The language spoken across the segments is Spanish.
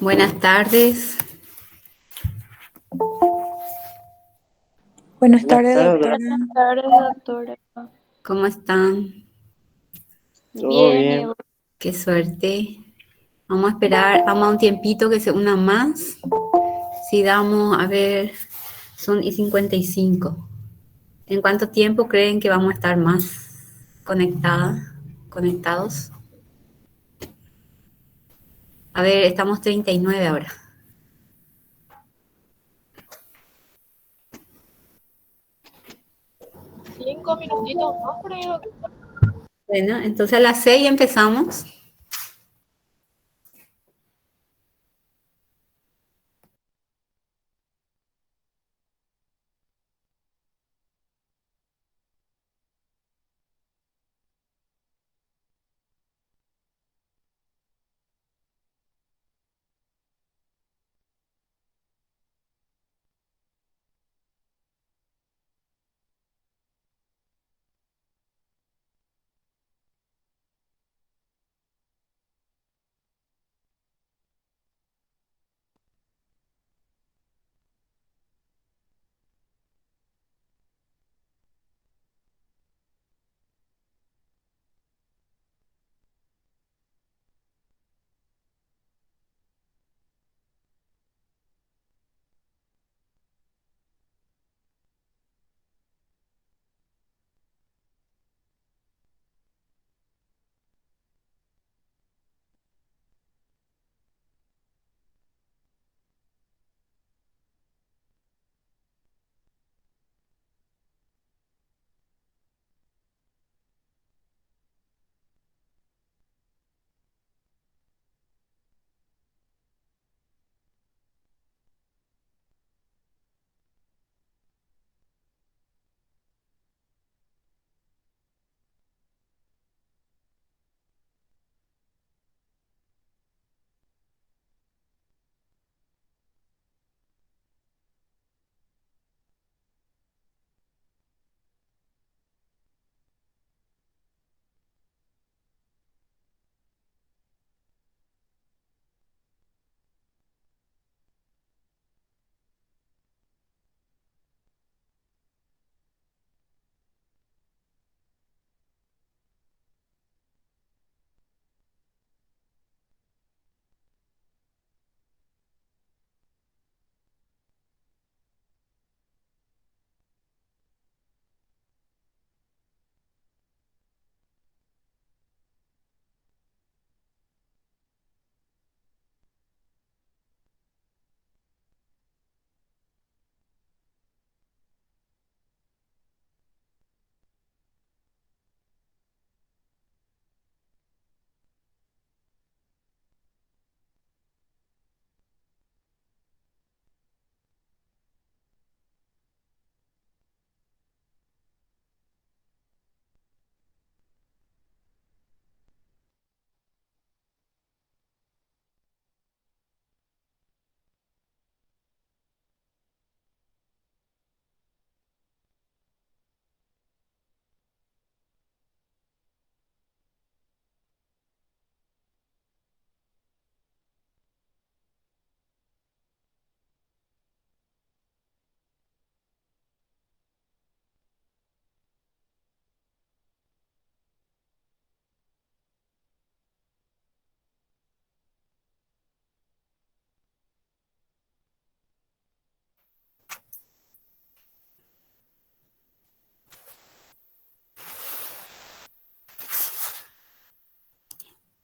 Buenas tardes, Buenas Buenas tardes, tardes, doctora. Buenas tardes, doctora. ¿cómo están? todo Bien, y bien. Qué suerte. Vamos a esperar, vamos a un tiempito que se unan más. Si damos, a ver, son y 55. ¿En cuánto tiempo creen que vamos a estar más conectados? A ver, estamos 39 ahora. 5 minutitos más por ahí, doctora. Bueno, entonces a las 6 empezamos.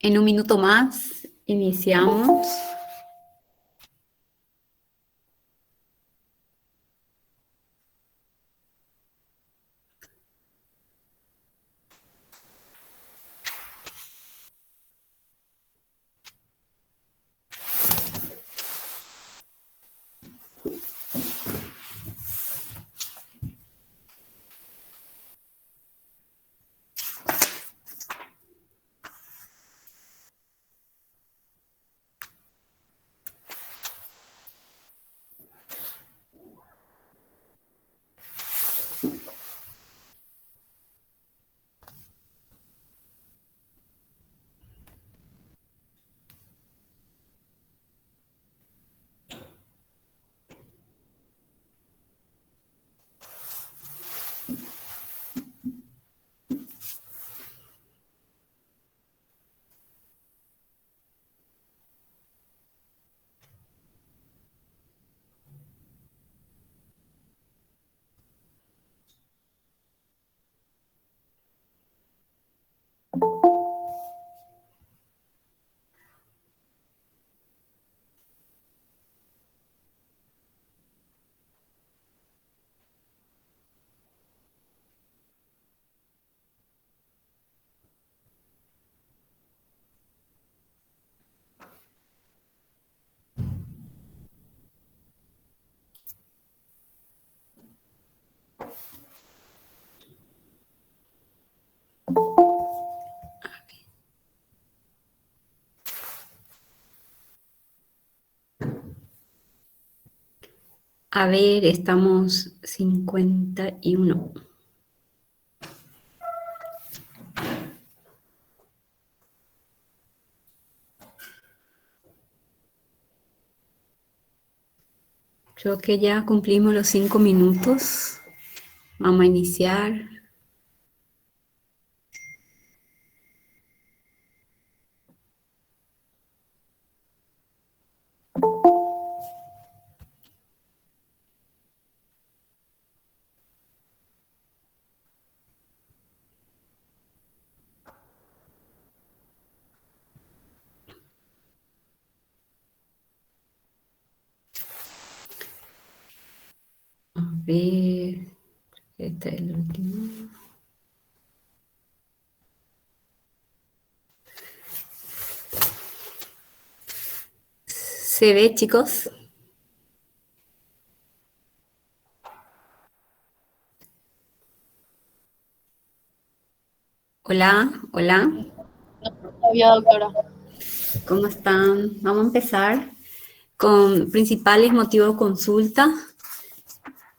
En un minuto más iniciamos. A ver, estamos 51. Creo que ya cumplimos los 5 minutos. Vamos a iniciar. A ver, este es el último. ¿Se ve, chicos? Hola, hola. Todavía, doctora. ¿Cómo están? Vamos a empezar con principales motivos de consulta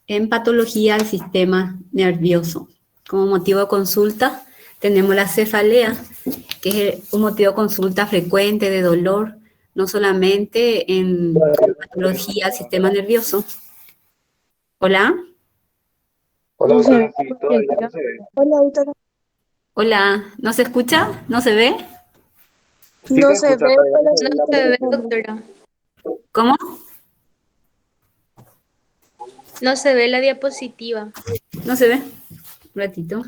en patología del sistema nervioso. Como motivo de consulta tenemos la cefalea, que es un motivo de consulta frecuente de dolor, no solamente en patología del sistema nervioso. Hola, Hola, No se doctora, ve. sí, todavía no se ve. Hola, doctora. hola, ¿no se escucha? ¿No se ve? Sí No se se escucha, ve, todavía no pero se ve sí la se ve, presentación. doctora. ¿Cómo? No se ve la diapositiva. ¿No se ve? Un ratito.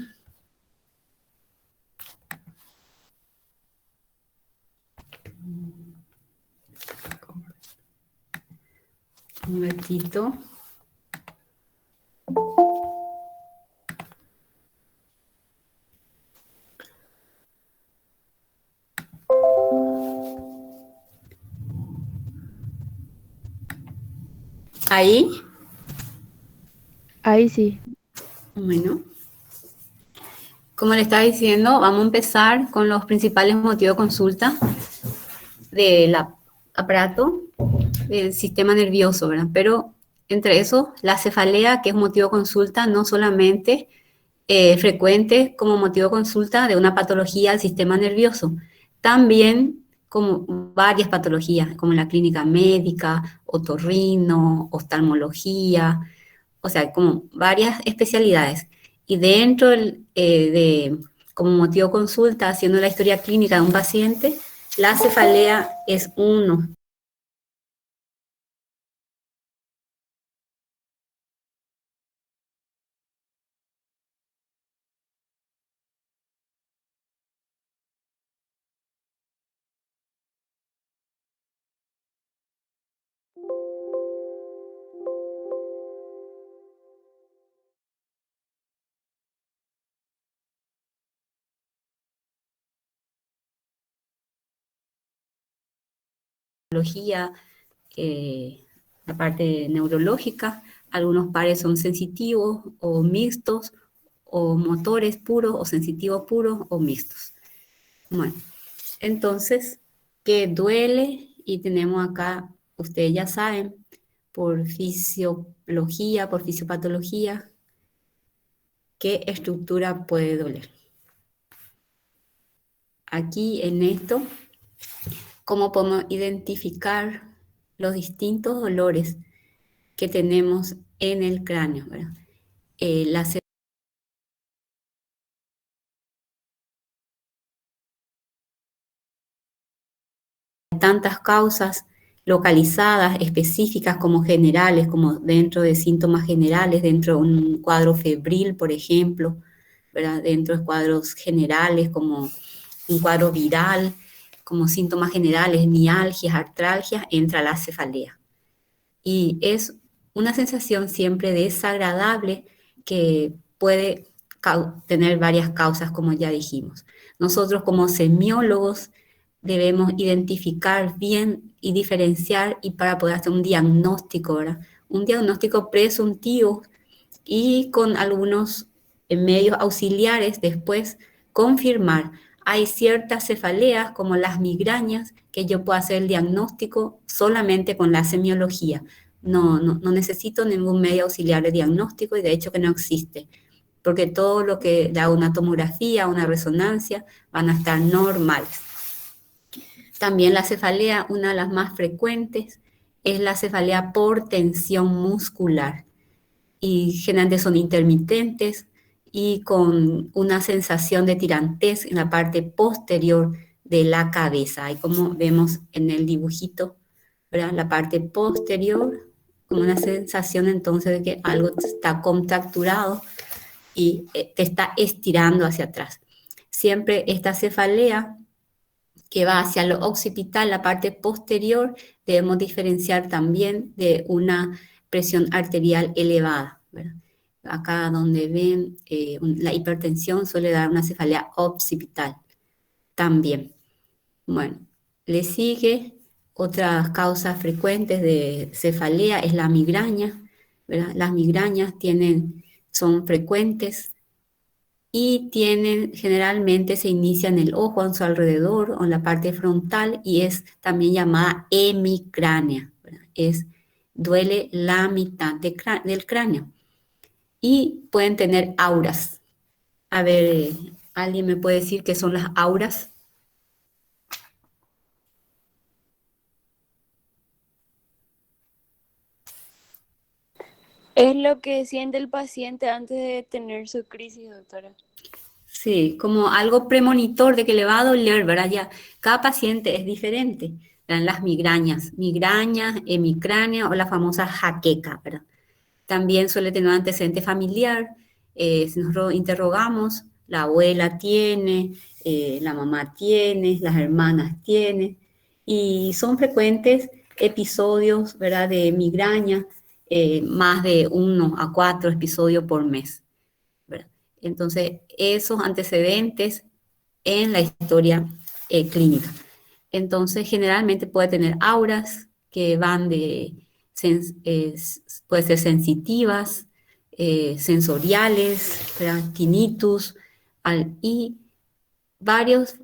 Un ratito. Ahí. Ahí sí. Bueno, como le estaba diciendo, vamos a empezar con los principales motivos de consulta del aparato del sistema nervioso, ¿verdad? Pero entre eso, la cefalea, que es motivo de consulta no solamente frecuente como motivo de consulta de una patología del sistema nervioso, también como varias patologías, como la clínica médica, otorrino, oftalmología, o sea, como varias especialidades. Y dentro como motivo de consulta, haciendo la historia clínica de un paciente, la cefalea es uno. La parte neurológica, algunos pares son sensitivos o mixtos, o motores puros o sensitivos puros o mixtos. Bueno, entonces, ¿qué duele? Y tenemos acá, ustedes ya saben, por fisiología, por fisiopatología, qué estructura puede doler. Aquí en esto, ¿cómo podemos identificar los distintos dolores que tenemos en el cráneo, ¿verdad? Las tantas causas localizadas, específicas como generales, como dentro de síntomas generales, dentro de un cuadro febril, por ejemplo, ¿verdad? Dentro de cuadros generales como un cuadro viral, como síntomas generales, mialgias, artralgias, entra la cefalea. Y es una sensación siempre desagradable que puede tener varias causas, como ya dijimos. Nosotros como semiólogos debemos identificar bien y diferenciar y para poder hacer un diagnóstico, ¿verdad? Un diagnóstico presuntivo y con algunos medios auxiliares después confirmar. Hay ciertas cefaleas como las migrañas que yo puedo hacer el diagnóstico solamente con la semiología, no necesito ningún medio auxiliar de diagnóstico y de hecho que no existe, porque todo lo que da una tomografía, una resonancia, van a estar normales. También la cefalea, una de las más frecuentes, es la cefalea por tensión muscular y generalmente son intermitentes y con una sensación de tirantez en la parte posterior de la cabeza. Ahí como vemos en el dibujito, ¿verdad? La parte posterior, como una sensación entonces de que algo está contracturado y te está estirando hacia atrás. Siempre esta cefalea que va hacia lo occipital, la parte posterior, debemos diferenciar también de una presión arterial elevada, ¿verdad? Acá donde ven la hipertensión suele dar una cefalea occipital también. Bueno, le sigue otras causas frecuentes de cefalea es la migraña, ¿verdad? Las migrañas son frecuentes y generalmente se inicia en el ojo, a su alrededor o en la parte frontal y es también llamada hemicránea, ¿verdad? Duele la mitad del cráneo y pueden tener auras. A ver, ¿alguien me puede decir qué son las auras? Es lo que siente el paciente antes de tener su crisis, doctora. Sí, como algo premonitor de que le va a doler, ¿verdad? Ya, cada paciente es diferente. ¿Verdad? Las migrañas, hemicránea o la famosa jaqueca, ¿verdad? También suele tener un antecedente familiar. Si nosotros interrogamos, la abuela tiene, la mamá tiene, las hermanas tienen, y son frecuentes episodios, ¿verdad? De migraña, más de 1 a 4 episodios por mes, ¿verdad? Entonces, esos antecedentes en la historia clínica. Entonces, generalmente puede tener auras que van puede ser sensitivas, sensoriales, ¿verdad? Tinnitus, y varios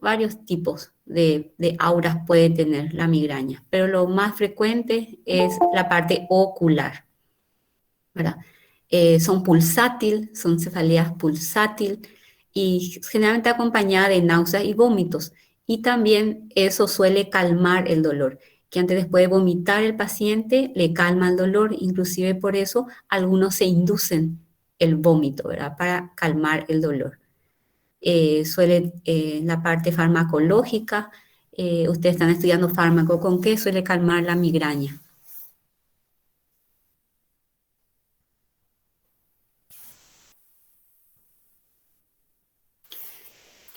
tipos de auras puede tener la migraña, pero lo más frecuente es la parte ocular, ¿verdad? Son cefaleas pulsátil y generalmente acompañada de náuseas y vómitos. Y también eso suele calmar el dolor, que antes después de vomitar el paciente le calma el dolor, inclusive por eso algunos se inducen el vómito, ¿verdad? Para calmar el dolor. La parte farmacológica, ustedes están estudiando fármaco, ¿con qué suele calmar la migraña?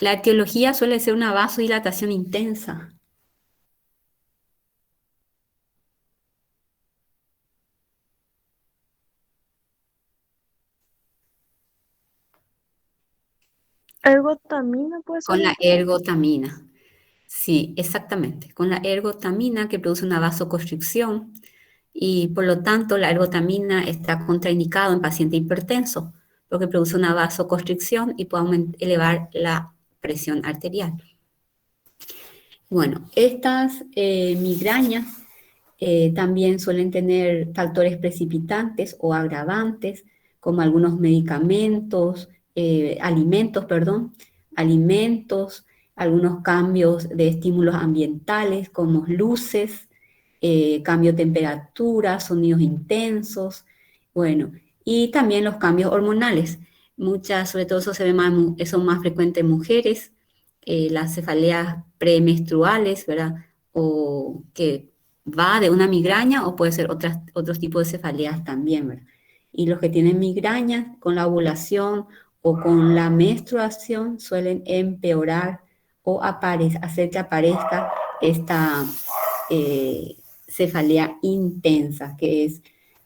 La etiología suele ser una vasodilatación intensa. ¿Ergotamina puede ser, Con la doctora? ergotamina. Sí, exactamente. Con la ergotamina que produce una vasoconstricción y por lo tanto la ergotamina está contraindicado en paciente hipertenso porque produce una vasoconstricción y puede elevar la presión arterial. Bueno, estas migrañas también suelen tener factores precipitantes o agravantes, como algunos alimentos, algunos cambios de estímulos ambientales, como luces, cambio de temperatura, sonidos intensos, bueno, y también los cambios hormonales. Sobre todo eso más frecuente en mujeres, las cefaleas premenstruales, ¿verdad? O que va de una migraña o puede ser otros tipos de cefaleas también, ¿verdad? Y los que tienen migrañas con la ovulación o con la menstruación suelen empeorar o hacer que aparezca esta cefalea intensa,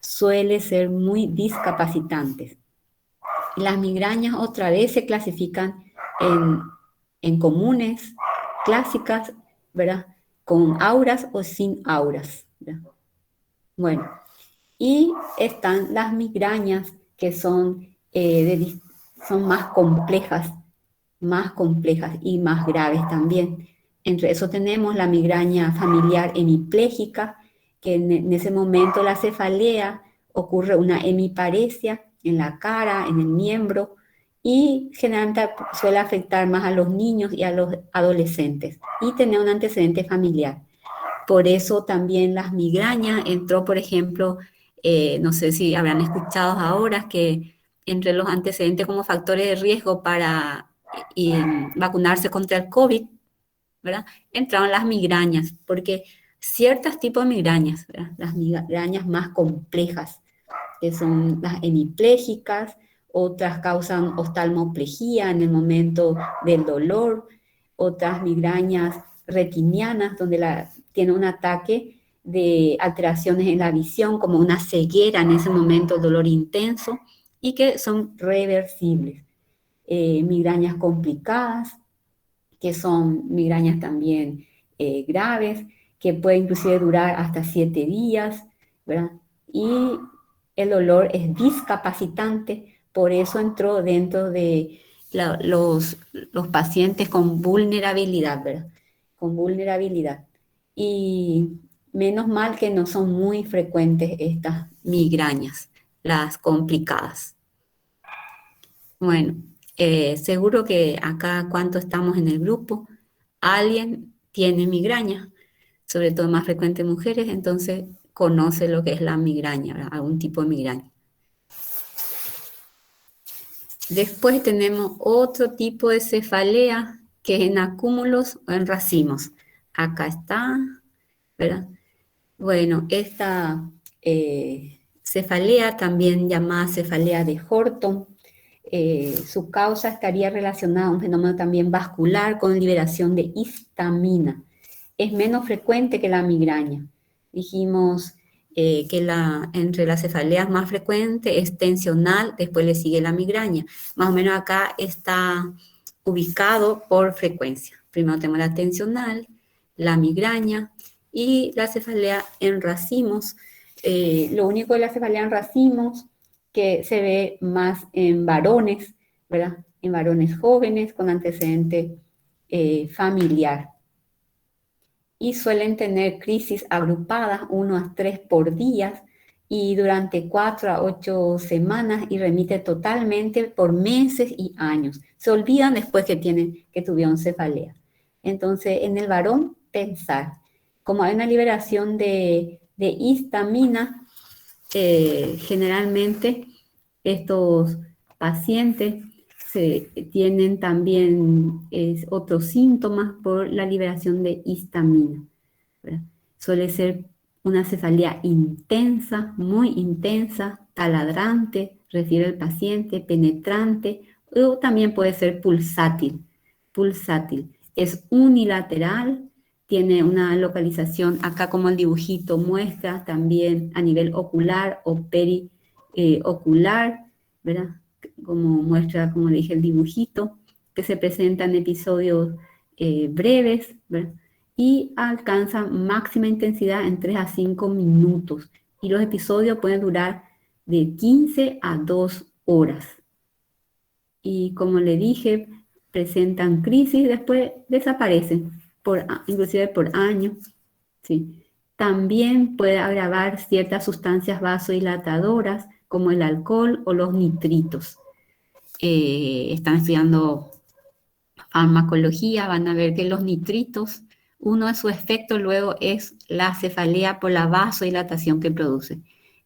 suele ser muy discapacitante. Las migrañas otra vez se clasifican en comunes, clásicas, ¿verdad? Con auras o sin auras, ¿verdad? Bueno, y están las migrañas que son más complejas y más graves también. Entre eso tenemos la migraña familiar hemipléjica, que en ese momento la cefalea ocurre una hemiparesia en la cara, en el miembro, y generalmente suele afectar más a los niños y a los adolescentes y tener un antecedente familiar. Por eso también las migrañas entró, por ejemplo, no sé si habrán escuchado ahora que entre los antecedentes como factores de riesgo para vacunarse contra el COVID, ¿verdad? Entraron las migrañas, porque ciertos tipos de migrañas, ¿verdad? Las migrañas más complejas, que son las hemiplégicas, otras causan oftalmoplegia en el momento del dolor, otras migrañas retinianas, donde tiene un ataque de alteraciones en la visión, como una ceguera en ese momento, dolor intenso, y que son reversibles. Migrañas complicadas, que son migrañas también graves, que puede inclusive durar hasta 7 días, ¿verdad? Y el dolor es discapacitante, por eso entró dentro de los pacientes con vulnerabilidad, ¿verdad? Con vulnerabilidad. Y menos mal que no son muy frecuentes estas migrañas, las complicadas. Bueno, seguro que acá, cuánto estamos en el grupo, alguien tiene migraña, sobre todo más frecuente en mujeres, entonces conoce lo que es la migraña, ¿verdad? Algún tipo de migraña. Después tenemos otro tipo de cefalea, que es en acúmulos o en racimos. Acá está, ¿verdad? Bueno, esta cefalea, también llamada cefalea de Horton, su causa estaría relacionada a un fenómeno también vascular con liberación de histamina. Es menos frecuente que la migraña. Dijimos que entre las cefaleas más frecuente es tensional, después le sigue la migraña. Más o menos acá está ubicado por frecuencia. Primero tenemos la tensional, la migraña y la cefalea en racimos. Lo único de la cefalea en racimos que se ve más en varones, ¿verdad? En varones jóvenes con antecedente familiar. Y suelen tener crisis agrupadas, 1 a 3 por día, y durante 4 a 8 semanas, y remite totalmente por meses y años. Se olvidan después que tuvieron cefalea. Entonces, en el varón, pensar. Como hay una liberación de histamina, generalmente estos pacientes tienen también otros síntomas por la liberación de histamina, ¿verdad? Suele ser una cefalea intensa, muy intensa, taladrante, refiere el paciente, penetrante, o también puede ser pulsátil. Pulsátil. Es unilateral, tiene una localización acá como el dibujito muestra, también a nivel ocular o periocular, ¿verdad? Como muestra, como le dije, el dibujito, que se presenta en episodios breves, ¿verdad? Y alcanza máxima intensidad en 3 a 5 minutos. Y los episodios pueden durar de 15 a 2 horas. Y como le dije, presentan crisis, después desaparecen, inclusive por años. ¿Sí? También puede agravar ciertas sustancias vasodilatadoras, como el alcohol o los nitritos. Están estudiando farmacología, van a ver que los nitritos, uno de sus efectos luego es la cefalea por la vasodilatación que produce.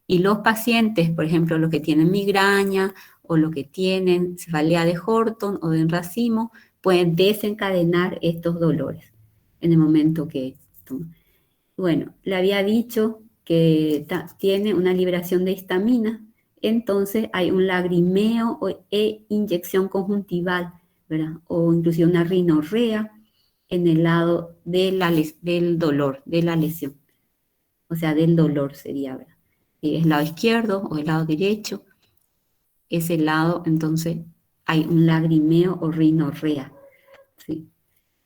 Y los pacientes, por ejemplo, los que tienen migraña o los que tienen cefalea de Horton o de racimo, pueden desencadenar estos dolores en el momento que toman. Bueno, le había dicho que tiene una liberación de histamina, entonces hay un lagrimeo e inyección conjuntival, ¿verdad? O inclusive una rinorrea en el lado del dolor, de la lesión. O sea, del dolor sería, ¿verdad? Si es el lado izquierdo o el lado derecho, ese lado, entonces hay un lagrimeo o rinorrea, ¿sí?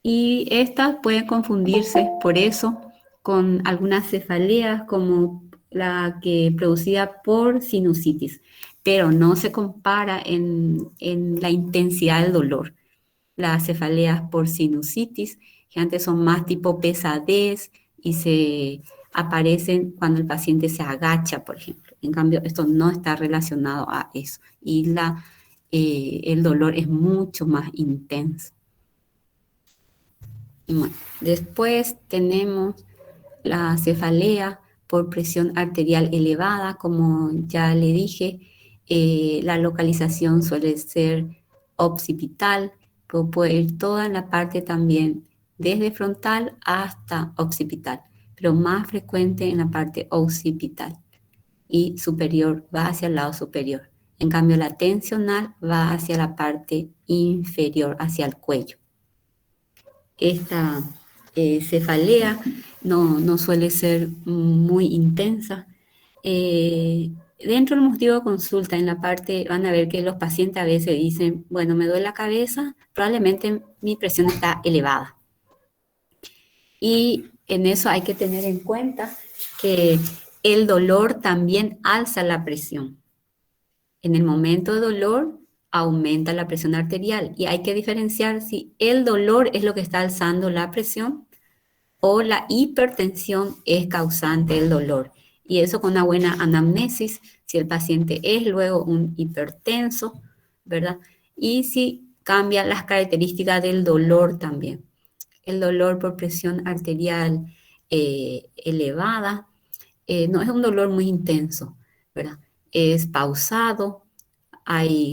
Y estas pueden confundirse, por eso, con algunas cefaleas como la que producida por sinusitis, pero no se compara en la intensidad del dolor. Las cefaleas por sinusitis, que antes son más tipo pesadez y se aparecen cuando el paciente se agacha, por ejemplo. En cambio, esto no está relacionado a eso. Y el dolor es mucho más intenso. Bueno, después tenemos la cefalea por presión arterial elevada, como ya le dije, la localización suele ser occipital, pero puede ir toda en la parte también desde frontal hasta occipital, pero más frecuente en la parte occipital y superior, va hacia el lado superior. En cambio, la tensional va hacia la parte inferior, hacia el cuello. Esta cefalea no suele ser muy intensa. Dentro del motivo de consulta, en la parte, van a ver que los pacientes a veces dicen, bueno, me duele la cabeza, probablemente mi presión está elevada. Y en eso hay que tener en cuenta que el dolor también alza la presión. En el momento de dolor aumenta la presión arterial y hay que diferenciar si el dolor es lo que está alzando la presión o la hipertensión es causante del dolor. Y eso con una buena anamnesis, si el paciente es luego un hipertenso, ¿verdad? Y si cambia las características del dolor también. El dolor por presión arterial elevada no es un dolor muy intenso, ¿verdad? Es pausado,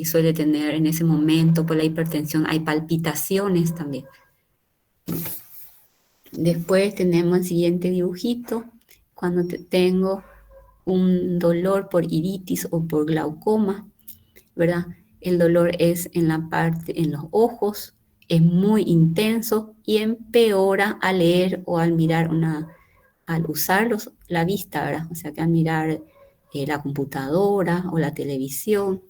suele tener en ese momento por la hipertensión, hay palpitaciones también. Después tenemos el siguiente dibujito, cuando tengo un dolor por iritis o por glaucoma, ¿verdad? El dolor es en la parte, en los ojos, es muy intenso y empeora al leer o al mirar al usar la vista, ¿verdad? O sea que al mirar la computadora o la televisión,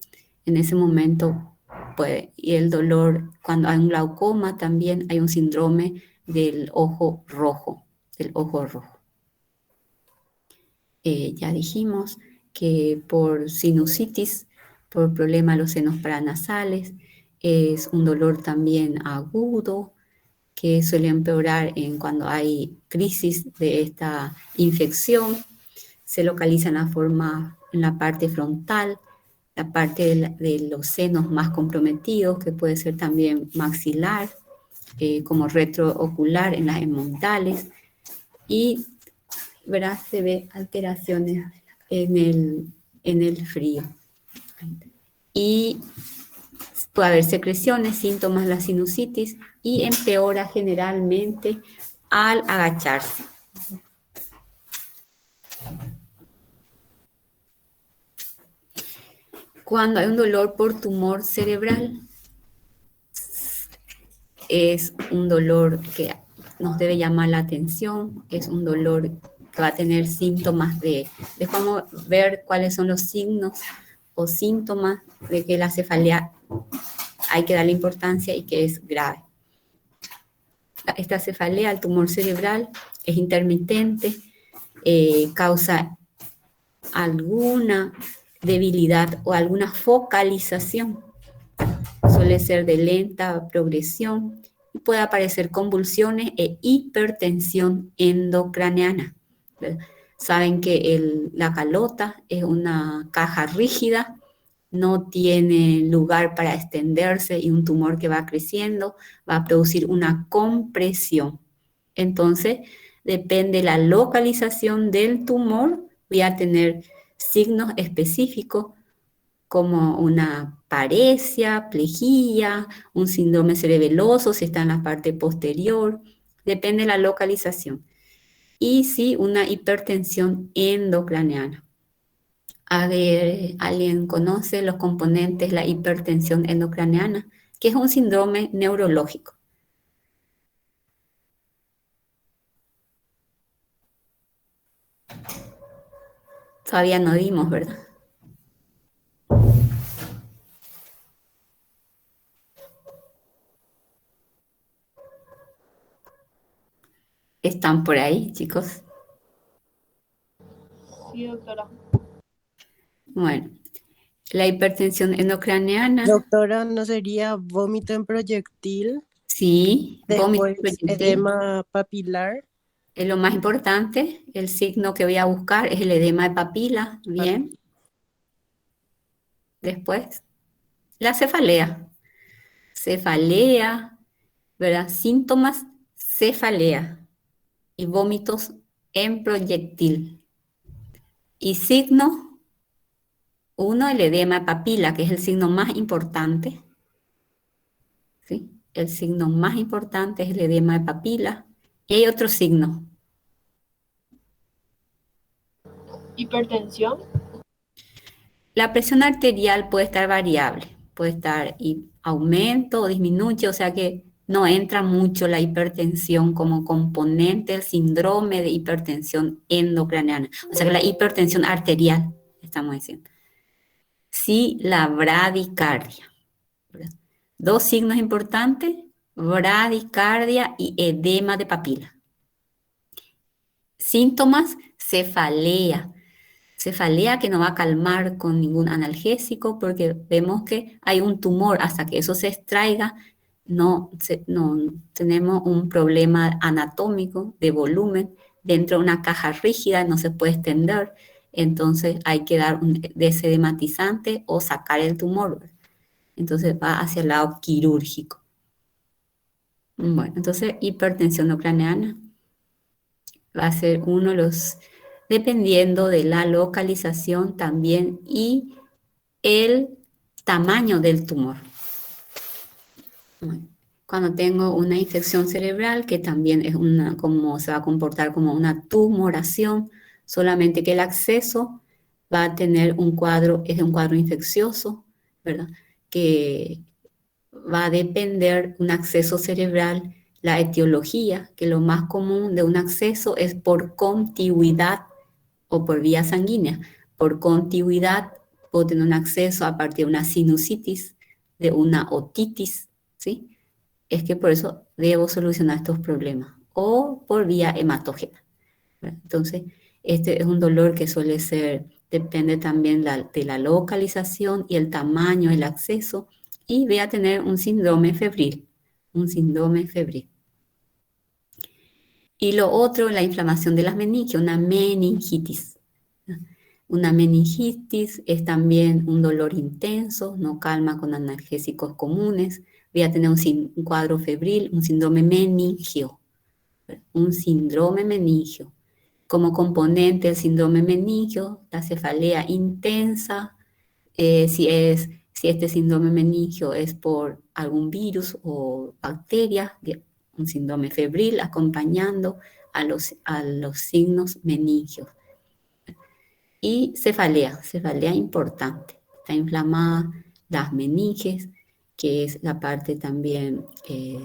en ese momento puede, y el dolor, cuando hay un glaucoma también hay un síndrome del ojo rojo, ya dijimos que por sinusitis, por problema de los senos paranasales, es un dolor también agudo que suele empeorar cuando hay crisis de esta infección. Se localiza en la parte frontal, la parte de los senos más comprometidos, que puede ser también maxilar, como retroocular en las hemontales, y verás, se ve alteraciones en el frío. Y puede haber secreciones, síntomas de la sinusitis, y empeora generalmente al agacharse. Cuando hay un dolor por tumor cerebral, es un dolor que nos debe llamar la atención, es un dolor que va a tener síntomas vamos a ver cuáles son los signos o síntomas de que la cefalea hay que darle importancia y que es grave. Esta cefalea, el tumor cerebral, es intermitente, causa alguna debilidad o alguna focalización. Suele ser de lenta progresión y puede aparecer convulsiones e hipertensión endocraneana. Saben que la calota es una caja rígida, no tiene lugar para extenderse y un tumor que va creciendo va a producir una compresión. Entonces, depende de la localización del tumor, voy a tener signos específicos como una paresia, plejía, un síndrome cerebeloso si está en la parte posterior, depende de la localización. Y sí, una hipertensión endocraneana. A ver, ¿alguien conoce los componentes de la hipertensión endocraneana? Que es un síndrome neurológico. Todavía no dimos, ¿verdad? ¿Están por ahí, chicos? Sí, doctora. Bueno, la hipertensión endocraneana, Doctora, ¿no sería vómito en proyectil? sí, vómito Después proyectil, edema papilar. Lo más importante, el signo que voy a buscar es el edema de papila, bien. Después, la cefalea. Cefalea, ¿verdad? Síntomas, cefalea y vómitos en proyectil. Y signo, uno, el edema de papila, que es el signo más importante, ¿sí? El signo más importante es el edema de papila. Y hay otro signo. Hipertensión. La presión arterial puede estar variable, puede estar aumento o disminuye, o sea que no entra mucho la hipertensión como componente del síndrome de hipertensión endocraniana, o sea que la hipertensión arterial, estamos diciendo. Sí, la bradicardia, ¿verdad? Dos signos importantes, bradicardia y edema de papila. Síntomas, cefalea. Cefalea que no va a calmar con ningún analgésico porque vemos que hay un tumor. Hasta que eso se extraiga, no tenemos un problema anatómico de volumen dentro de una caja rígida, no se puede extender. Entonces hay que dar un desedematizante o sacar el tumor. Entonces va hacia el lado quirúrgico. Bueno, entonces hipertensión no craneana va a ser uno de los, dependiendo de la localización también y el tamaño del tumor. Bueno, cuando tengo una infección cerebral, que también es como se va a comportar como una tumoración, solamente que el acceso va a tener un cuadro, es un cuadro infeccioso, ¿verdad? Que va a depender un acceso cerebral, la etiología, que lo más común de un acceso es por contigüidad o por vía sanguínea. Por contigüidad puedo tener un acceso a partir de una sinusitis, de una otitis, ¿sí? Es que por eso debo solucionar estos problemas. O por vía hematógena, ¿verdad? Entonces, este es un dolor que suele ser, depende también de la localización y el tamaño del acceso, y voy a tener un síndrome febril, un síndrome febril. Y lo otro, la inflamación de las meninges, una meningitis. Una meningitis es también un dolor intenso, no calma con analgésicos comunes. Voy a tener un cuadro febril, un síndrome meningio, un síndrome meningio. Como componente del síndrome meningio, la cefalea intensa, si este síndrome meningio es por algún virus o bacteria, un síndrome febril acompañando a los signos meningios. Y cefalea importante, está inflamada las meninges, que es la parte también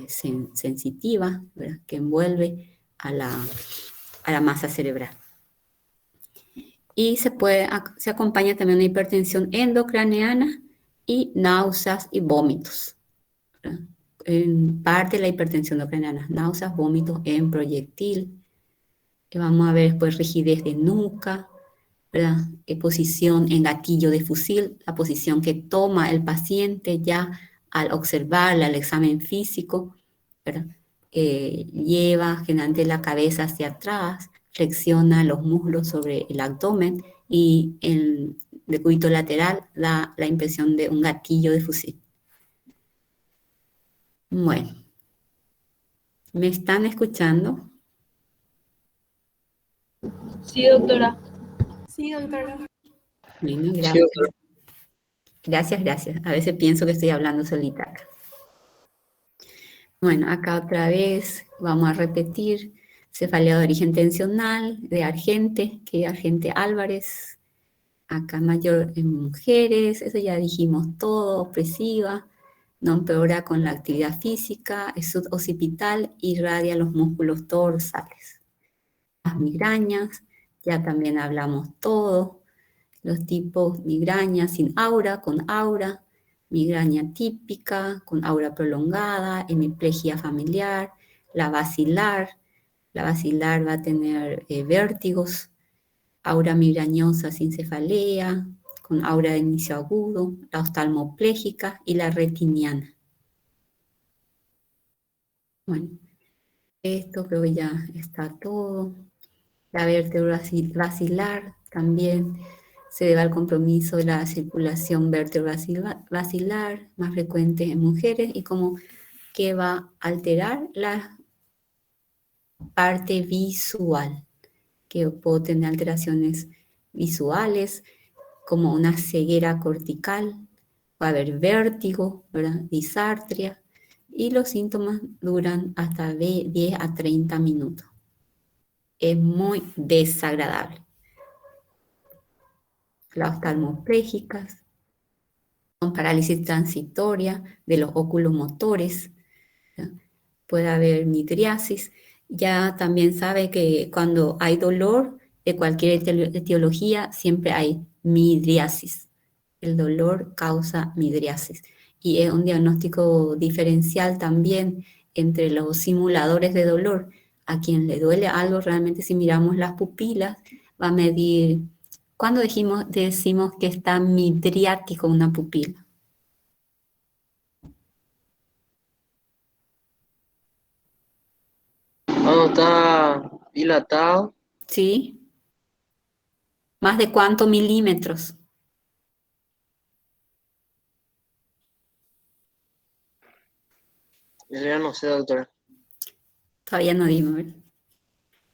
sensitiva, ¿verdad? Que envuelve a la masa cerebral. Y se acompaña también una hipertensión endocraneana y náuseas y vómitos, ¿verdad? En parte la hipertensión endocraneana, náuseas, vómitos en proyectil. Vamos a ver después rigidez de nuca, ¿verdad? Posición en gatillo de fusil, la posición que toma el paciente ya al observarla, al examen físico, ¿verdad? Lleva generalmente la cabeza hacia atrás, flexiona los muslos sobre el abdomen y el decúbito lateral da la impresión de un gatillo de fusil. Bueno, ¿me están escuchando? Sí, doctora. Sí, doctora. Bueno, Sí, gracias. doctora. Gracias. A veces pienso que estoy hablando solita acá. Bueno, acá otra vez vamos a repetir. Cefalea de origen tensional, de Argente, que Argente Álvarez. Acá mayor en mujeres, eso ya dijimos todo, opresiva, no empeora con la actividad física, es suboccipital, irradia los músculos dorsales. Las migrañas, ya también hablamos todo. Los tipos migraña sin aura, con aura, migraña típica, con aura prolongada, hemiplegia familiar, la basilar va a tener vértigos, aura migrañosa sin cefalea, con aura de inicio agudo, la oftalmoplégica y la retiniana. Bueno, Esto creo que ya está todo. La vértebra basilar también se debe al compromiso de la circulación vértebro-basilar, más frecuente en mujeres, y como que va a alterar la parte visual, que puedo tener alteraciones visuales, como una ceguera cortical, va a haber vértigo, ¿verdad? Disartria, y los síntomas duran hasta 10 a 30 minutos. Es muy desagradable. Las oftalmoplégicas, con parálisis transitoria de los oculomotores, ¿ya? Puede haber midriasis. Ya también sabe que cuando hay dolor de cualquier etiología, siempre hay midriasis. El dolor causa midriasis. Y es un diagnóstico diferencial también entre los simuladores de dolor. A quien le duele algo, realmente si miramos las pupilas, va a medir. ¿Cuándo decimos que está midriático una pupila? Cuando está dilatado, ¿Sí? ¿Más de cuántos milímetros? eso ya no sé, doctora. Todavía no dimos, ¿verdad?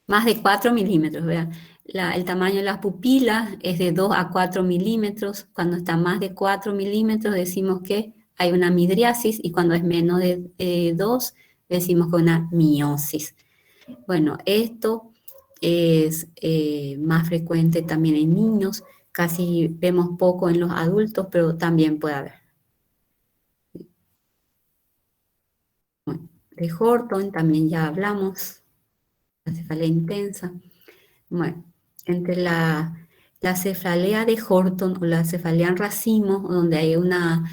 Más de 4 milímetros, ¿verdad? El tamaño de las pupilas es de 2 a 4 milímetros. Cuando está más de 4 milímetros decimos que hay una midriasis, y cuando es menos de 2 decimos que una miosis. Bueno, esto es más frecuente también en niños, casi vemos poco en los adultos, pero también puede haber. Bueno, de Horton también ya hablamos, la cefalea intensa. Bueno, entre la cefalea de Horton o la cefalea en racimo, donde hay una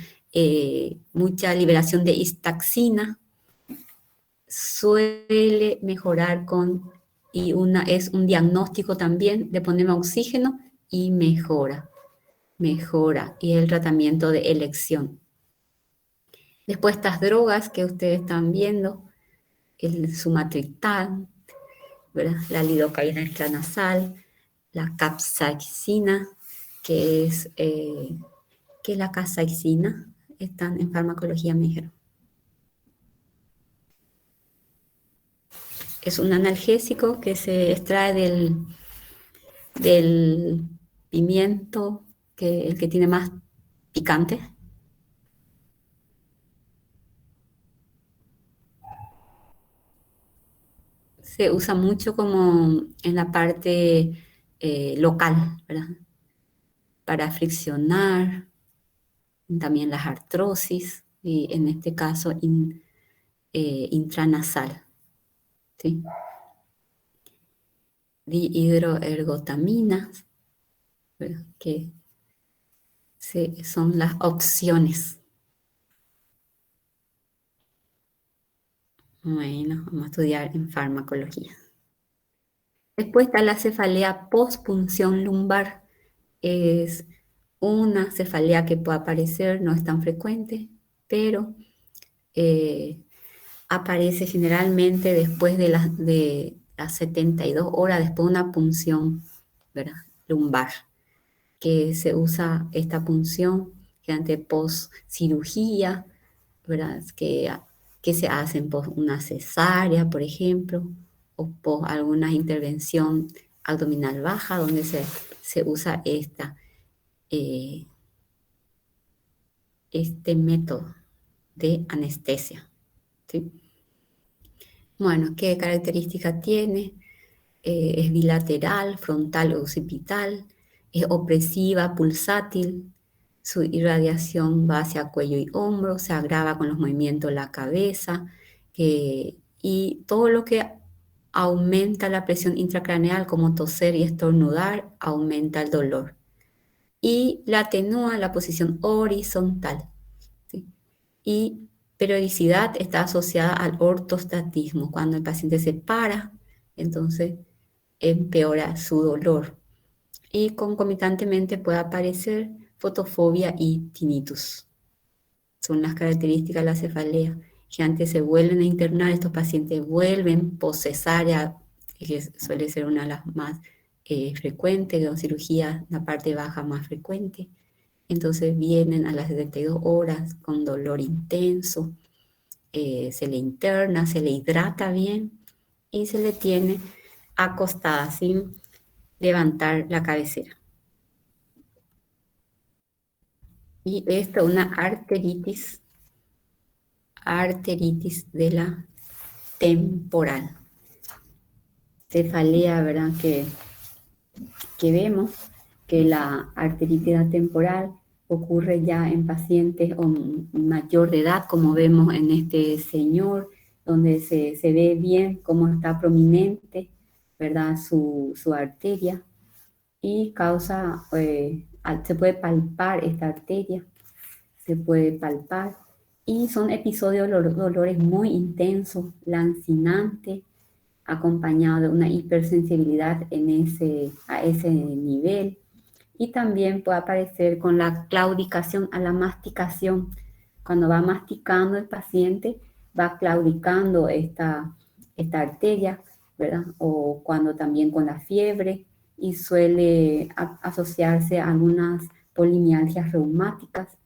mucha liberación de histaxina, suele mejorar es un diagnóstico también, le ponemos oxígeno y mejora, y el tratamiento de elección. Después estas drogas que ustedes están viendo, el sumatriptán, ¿verdad? La lidocaína intranasal, la capsaicina, ¿qué es la capsaicina? Están en farmacología, me dijeron. Es un analgésico que se extrae del pimiento, el que tiene más picante. Se usa mucho como en la parte local, ¿verdad? Para friccionar, también las artrosis, y en este caso intranasal, ¿sí? Dihidroergotaminas, ¿verdad? Que son las opciones. Bueno, vamos a estudiar en farmacología. Después está la cefalea postpunción lumbar. Es una cefalea que puede aparecer, no es tan frecuente, pero aparece generalmente después de las 72 horas después de una punción, ¿verdad? Lumbar, que se usa esta punción ante post cirugía, ¿verdad? Que se hacen por una cesárea, por ejemplo, o por alguna intervención abdominal baja, donde se usa este método de anestesia, ¿sí? Bueno, ¿qué característica tiene? Es bilateral, frontal o occipital, es opresiva, pulsátil, su irradiación va hacia cuello y hombro, se agrava con los movimientos de la cabeza, y todo lo que aumenta la presión intracraneal, como toser y estornudar, aumenta el dolor. Y la atenúa la posición horizontal, ¿sí? Y periodicidad está asociada al ortostatismo. Cuando el paciente se para, entonces empeora su dolor. Y concomitantemente puede aparecer fotofobia y tinnitus. Son las características de la cefalea. que antes se vuelven a internar, estos pacientes vuelven post-cesárea, que suele ser una de las más frecuentes, con cirugía, la parte baja más frecuente. Entonces vienen a las 72 horas con dolor intenso, se le interna, se le hidrata bien y se le tiene acostada sin levantar la cabecera. Y esto es una arteritis de la temporal. Cefalea, ¿verdad? Que vemos que la arteritis temporal ocurre ya en pacientes mayor de edad, como vemos en este señor, donde se ve bien cómo está prominente, ¿verdad? Su arteria, y causa, se puede palpar esta arteria, se puede palpar, y son episodios de dolores muy intensos, lancinantes, acompañado de una hipersensibilidad a ese nivel. Y también puede aparecer con la claudicación a la masticación. Cuando va masticando el paciente, va claudicando esta arteria, ¿verdad? O cuando también con la fiebre, y suele asociarse a algunas polimialgias reumáticas,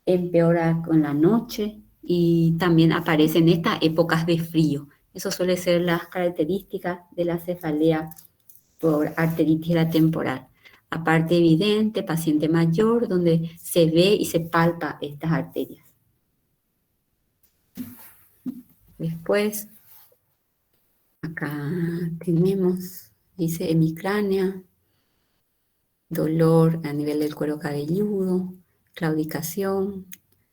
empeora con la noche y también aparece en estas épocas de frío. Eso suele ser las características de la cefalea por arteritis temporal. Aparte evidente, paciente mayor, donde se ve y se palpa estas arterias. Después, acá tenemos, dice hemicránea, dolor a nivel del cuero cabelludo, claudicación,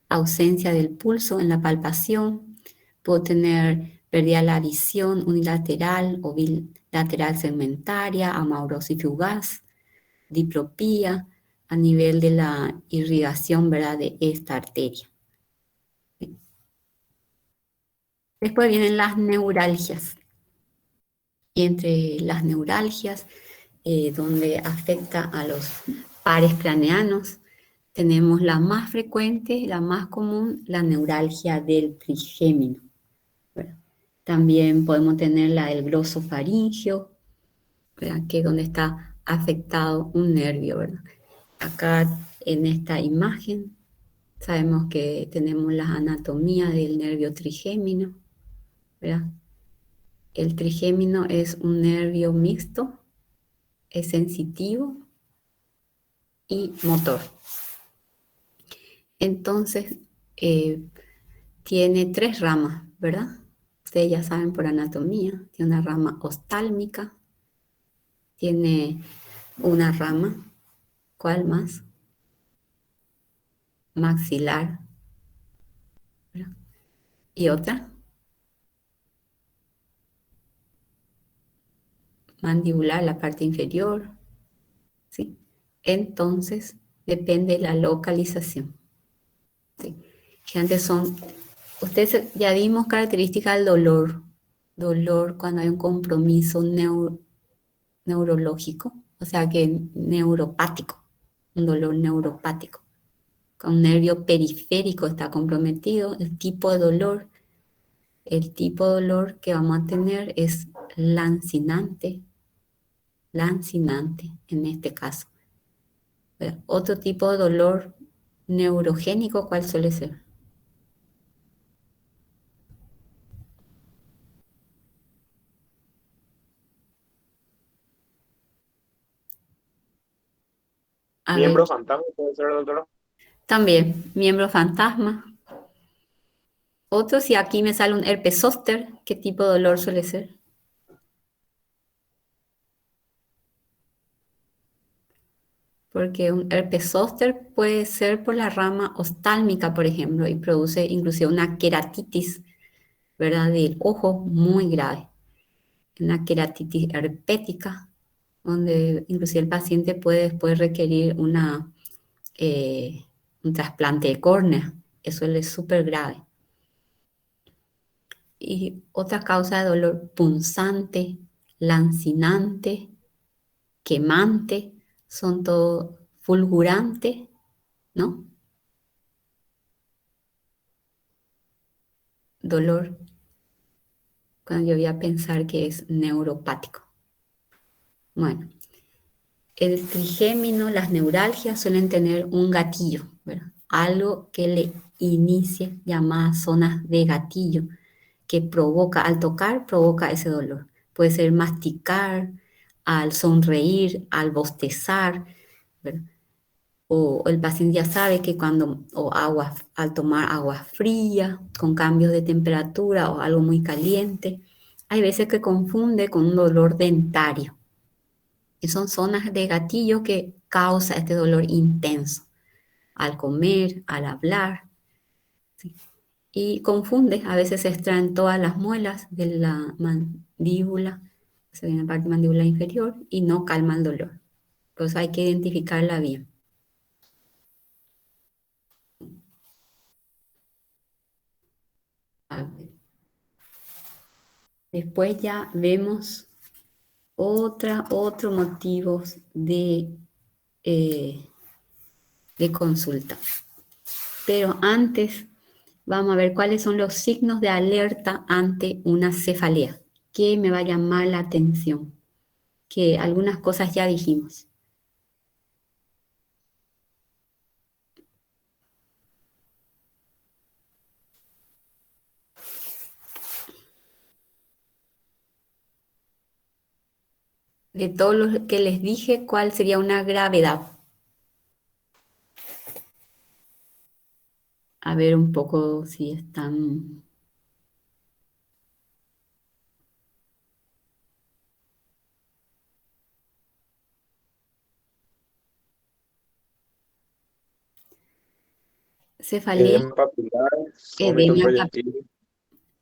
ausencia del pulso en la palpación, puedo tener pérdida de la visión unilateral o bilateral segmentaria, amaurosis fugaz, diplopía a nivel de la irrigación, ¿verdad?, de esta arteria. Después vienen las neuralgias. Y entre las neuralgias, donde afecta a los pares craneanos, tenemos la más frecuente, la más común, la neuralgia del trigémino. ¿Verdad? También podemos tener la del glosofaringeo, ¿verdad?, que es donde está afectado un nervio, ¿verdad? Acá en esta imagen sabemos que tenemos la anatomía del nervio trigémino, ¿verdad? El trigémino es un nervio mixto, es sensitivo y motor. Entonces, tiene 3 ramas, ¿verdad? Ustedes ya saben por anatomía. Tiene una rama ostálmica, tiene una rama, ¿cuál más? Maxilar, ¿verdad? Y otra, mandibular, la parte inferior, ¿sí? Entonces, depende de la localización, ¿sí? Que antes son, ustedes ya dimos características del dolor cuando hay un compromiso neurológico, o sea que neuropático, un dolor neuropático. Con un nervio periférico está comprometido, el tipo de dolor que vamos a tener es lancinante en este caso. Pero otro tipo de dolor neurogénico, ¿cuál suele ser? A ver, Miembro fantasma puede ser, doctora. también miembro fantasma. Otro, si aquí me sale un herpes zóster, ¿qué tipo de dolor suele ser? Porque un herpes zóster puede ser por la rama ostálmica, por ejemplo, y produce inclusive una queratitis, ¿verdad?, del ojo muy grave. Una queratitis herpética, donde inclusive el paciente puede después requerir un trasplante de córnea. Eso es súper grave. Y otra causa de dolor punzante, lancinante, quemante, son todo fulgurante, ¿no? dolor cuando yo voy a pensar que es neuropático? Bueno, el trigémino, las neuralgias suelen tener un gatillo, ¿verdad? Algo que le inicie llamadas zonas de gatillo que provoca, al tocar, provoca ese dolor. Puede ser masticar, al sonreír, al bostezar, ¿verdad? O el paciente ya sabe que cuando, o agua, al tomar agua fría, con cambios de temperatura o algo muy caliente, hay veces que confunde con un dolor dentario. Y son zonas de gatillo que causa este dolor intenso al comer, al hablar, ¿sí? Y confunde, a veces se extraen todas las muelas de la mandíbula, se ve en la parte mandibular inferior y no calma el dolor. Por eso hay que identificarla bien. A ver. Después ya vemos otros motivos de consulta. Pero antes vamos a ver cuáles son los signos de alerta ante una cefalea. ¿Qué me va a llamar la atención? Que algunas cosas ya dijimos. De todo lo que les dije, ¿cuál sería una gravedad? A ver un poco si están... Cefalea, Edema papilar, vómito edema, proyectil.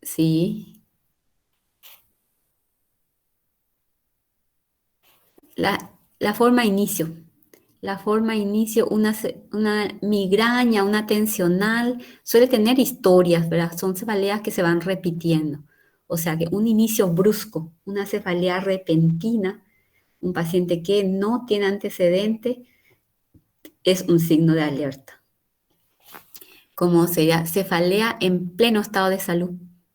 sí. La forma inicio. La forma inicio, una migraña, una tensional, suele tener historias, ¿verdad? Son cefaleas que se van repitiendo. O sea que un inicio brusco, una cefalea repentina, un paciente que no tiene antecedente, es un signo de alerta. Como sería cefalea en pleno estado de salud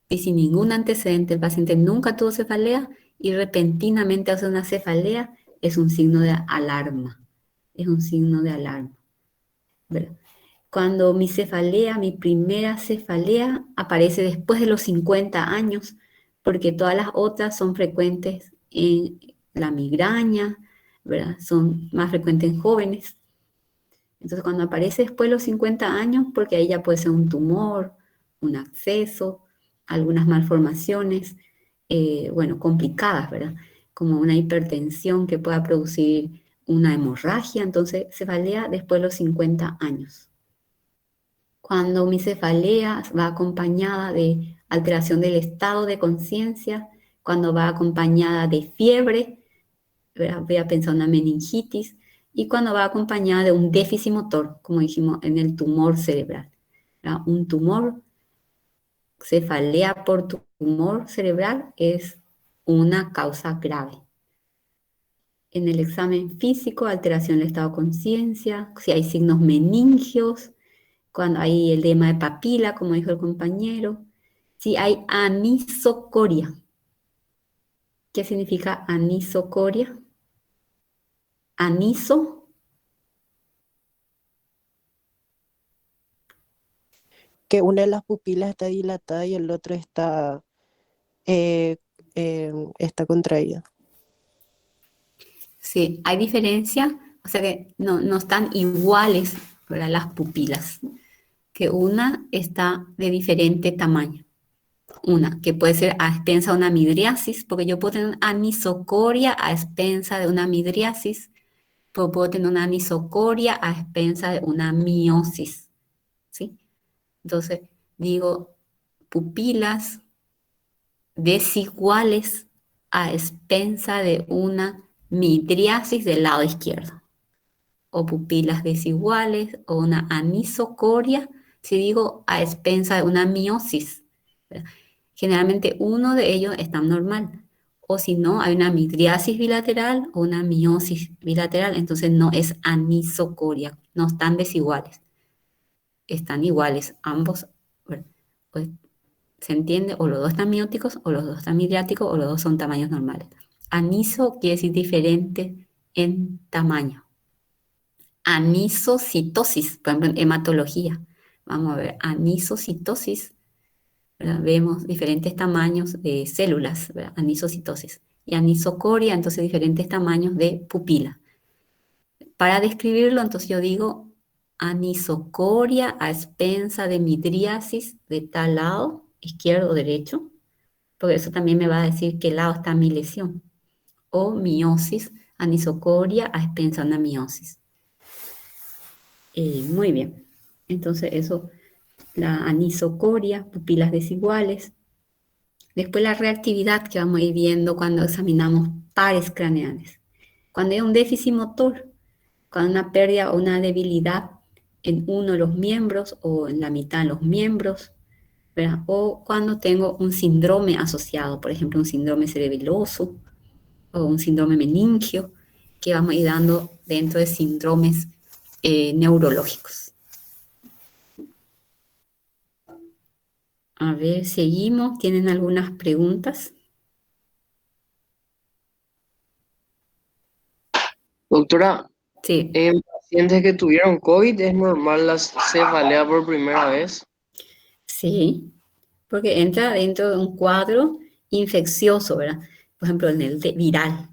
y sin ningún antecedente, el paciente nunca tuvo cefalea y repentinamente hace una cefalea, es un signo de alarma. Es un signo de alarma, ¿verdad? Cuando mi cefalea, mi primera cefalea, aparece después de los 50 años, porque todas las otras son frecuentes en la migraña, ¿verdad? Son más frecuentes en jóvenes. Entonces, cuando aparece después de los 50 años, porque ahí ya puede ser un tumor, un absceso, algunas malformaciones, bueno, complicadas, ¿verdad? Como una hipertensión que pueda producir una hemorragia, entonces cefalea después de los 50 años. Cuando mi cefalea va acompañada de alteración del estado de conciencia, cuando va acompañada de fiebre, ¿verdad? Voy a pensar una meningitis, y cuando va acompañada de un déficit motor, como dijimos en el tumor cerebral, ¿verdad? Un tumor, cefalea por tumor cerebral es una causa grave. En el examen físico, alteración del estado de conciencia, si hay signos meningios, cuando hay edema de papila, como dijo el compañero, si hay anisocoria. ¿Qué significa anisocoria? Aniso, Que una de las pupilas está dilatada y el otro eh, está contraída. sí, hay diferencia, o sea que no están iguales, ¿verdad? Las pupilas, que una está de diferente tamaño. Una, que puede ser a expensa de una midriasis, porque yo puedo tener anisocoria a expensa de una midriasis, pero puedo tener una anisocoria a expensa de una miosis, ¿sí? Entonces, digo, pupilas desiguales a expensa de una midriasis del lado izquierdo, o pupilas desiguales, o una anisocoria, si digo a expensa de una miosis, ¿verdad? Generalmente uno de ellos está normal, o si no, hay una midriasis bilateral o una miosis bilateral, entonces no es anisocoria, no están desiguales, están iguales ambos, ¿verdad? Pues ¿Se entiende? O los dos están mióticos, o los dos están midriáticos, o los dos son tamaños normales. Aniso quiere decir diferente en tamaño. Anisocitosis, por ejemplo, en hematología. Vamos a ver, anisocitosis, ¿verdad? Vemos diferentes tamaños de células, ¿verdad? Anisocitosis. Y anisocoria, entonces diferentes tamaños de pupila. Para describirlo, entonces yo digo anisocoria a expensa de midriasis de tal lado, izquierdo o derecho, porque eso también me va a decir qué lado está mi lesión. O miosis, anisocoria a expensa de una miosis. Muy bien. Entonces eso, la anisocoria, pupilas desiguales. Después la reactividad que vamos a ir viendo cuando examinamos pares craneales. Cuando hay un déficit motor, cuando una pérdida o una debilidad en uno de los miembros o en la mitad de los miembros, ¿verdad? O cuando tengo un síndrome asociado, por ejemplo, un síndrome cerebeloso o un síndrome meningio, que vamos a ir dando dentro de síndromes neurológicos. A ver, seguimos. ¿Tienen algunas preguntas? Doctora, Sí, en pacientes que tuvieron COVID, ¿es normal la cefalea por primera vez? sí, porque entra dentro de un cuadro infeccioso, ¿verdad? Por ejemplo, en el viral,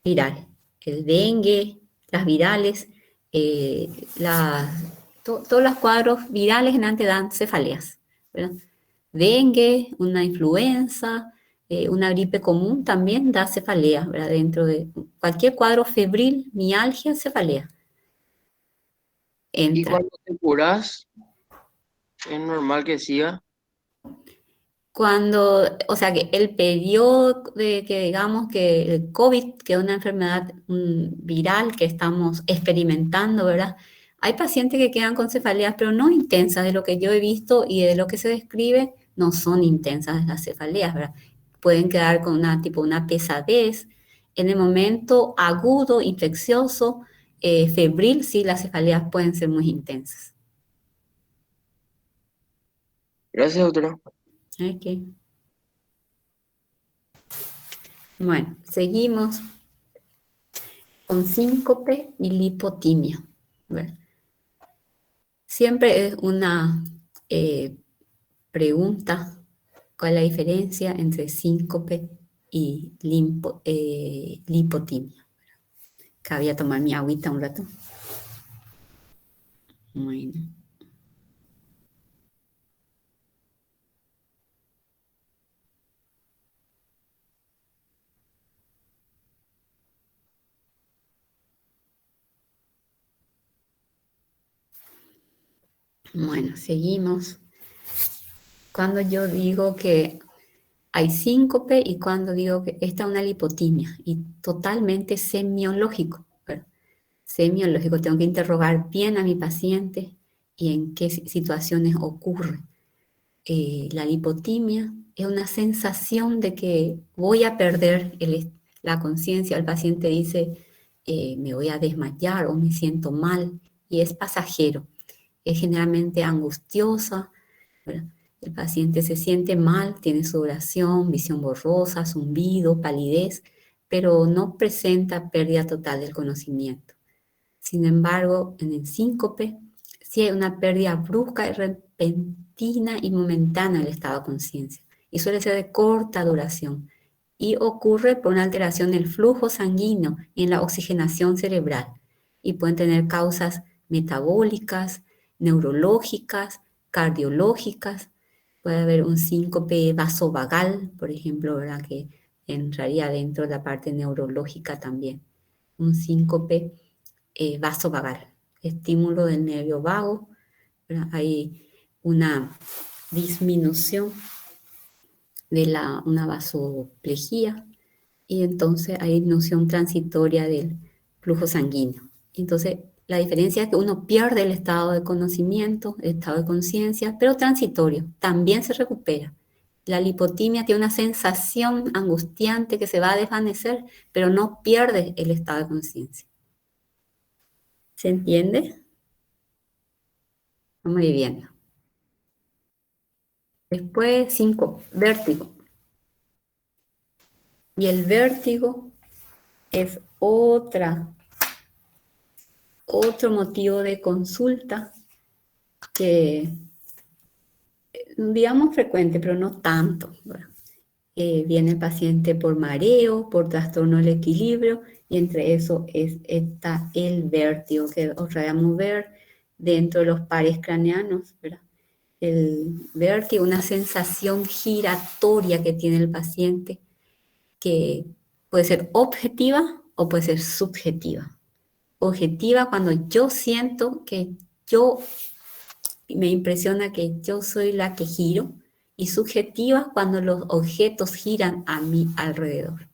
el dengue, las virales, eh, las- todos los cuadros virales generalmente dan cefaleas, ¿verdad? Dengue, una influenza, una gripe común también da cefalea, ¿verdad? Dentro de cualquier cuadro febril, mialgia, cefalea, Y entra. cuando te curas, es normal que siga. Cuando, o sea, que el periodo de que digamos que el COVID, que es una enfermedad viral que estamos experimentando, ¿verdad? Hay pacientes que quedan con cefaleas, pero no intensas, de lo que yo he visto y de lo que se describe, no son intensas las cefaleas, ¿verdad? Pueden quedar con una tipo una pesadez. En el momento agudo, infeccioso, febril, sí, las cefaleas pueden ser muy intensas. Gracias, doctora. Ok. Bueno, seguimos con síncope y lipotimia. ¿Verdad? Siempre es una eh, pregunta, ¿cuál es la diferencia entre síncope y lipotimia? Que voy a tomar mi agüita un rato. Bueno. Bueno, seguimos. Cuando yo digo que hay síncope y cuando digo que esta es una lipotimia y totalmente semiológico. ¿Verdad? Semiológico, tengo que interrogar bien a mi paciente y en qué situaciones ocurre. La lipotimia es una sensación de que voy a perder la conciencia. El paciente dice, me voy a desmayar o me siento mal y es pasajero. Es generalmente angustiosa, ¿verdad? El paciente se siente mal, tiene sudoración, visión borrosa, zumbido, palidez, pero no presenta pérdida total del conocimiento. Sin embargo, en el síncope, sí hay una pérdida brusca y repentina y momentánea del estado de conciencia, y suele ser de corta duración, y ocurre por una alteración del flujo sanguíneo y en la oxigenación cerebral, y pueden tener causas metabólicas, neurológicas, cardiológicas. Puede haber un síncope vasovagal, por ejemplo, ¿verdad? Que entraría dentro de la parte neurológica también. Un síncope vasovagal, estímulo del nervio vago, ¿verdad? Hay una disminución de una vasoplejía y entonces hay disminución transitoria del flujo sanguíneo. Entonces, la diferencia es que uno pierde el estado de conocimiento, el estado de conciencia, pero transitorio, también se recupera. La lipotimia tiene una sensación angustiante que se va a desvanecer, pero no pierde el estado de conciencia. ¿Se entiende? Muy bien. Después 5, vértigo. Y el vértigo es otro motivo de consulta que, digamos, frecuente, pero no tanto, ¿verdad? Viene el paciente por mareo, por trastorno del equilibrio, y entre eso está el vértigo, que os vamos a ver dentro de los pares craneanos, ¿verdad? El vértigo, una sensación giratoria que tiene el paciente, que puede ser objetiva o puede ser subjetiva. Objetiva cuando yo siento que me impresiona que yo soy la que giro, y subjetiva cuando los objetos giran a mi alrededor.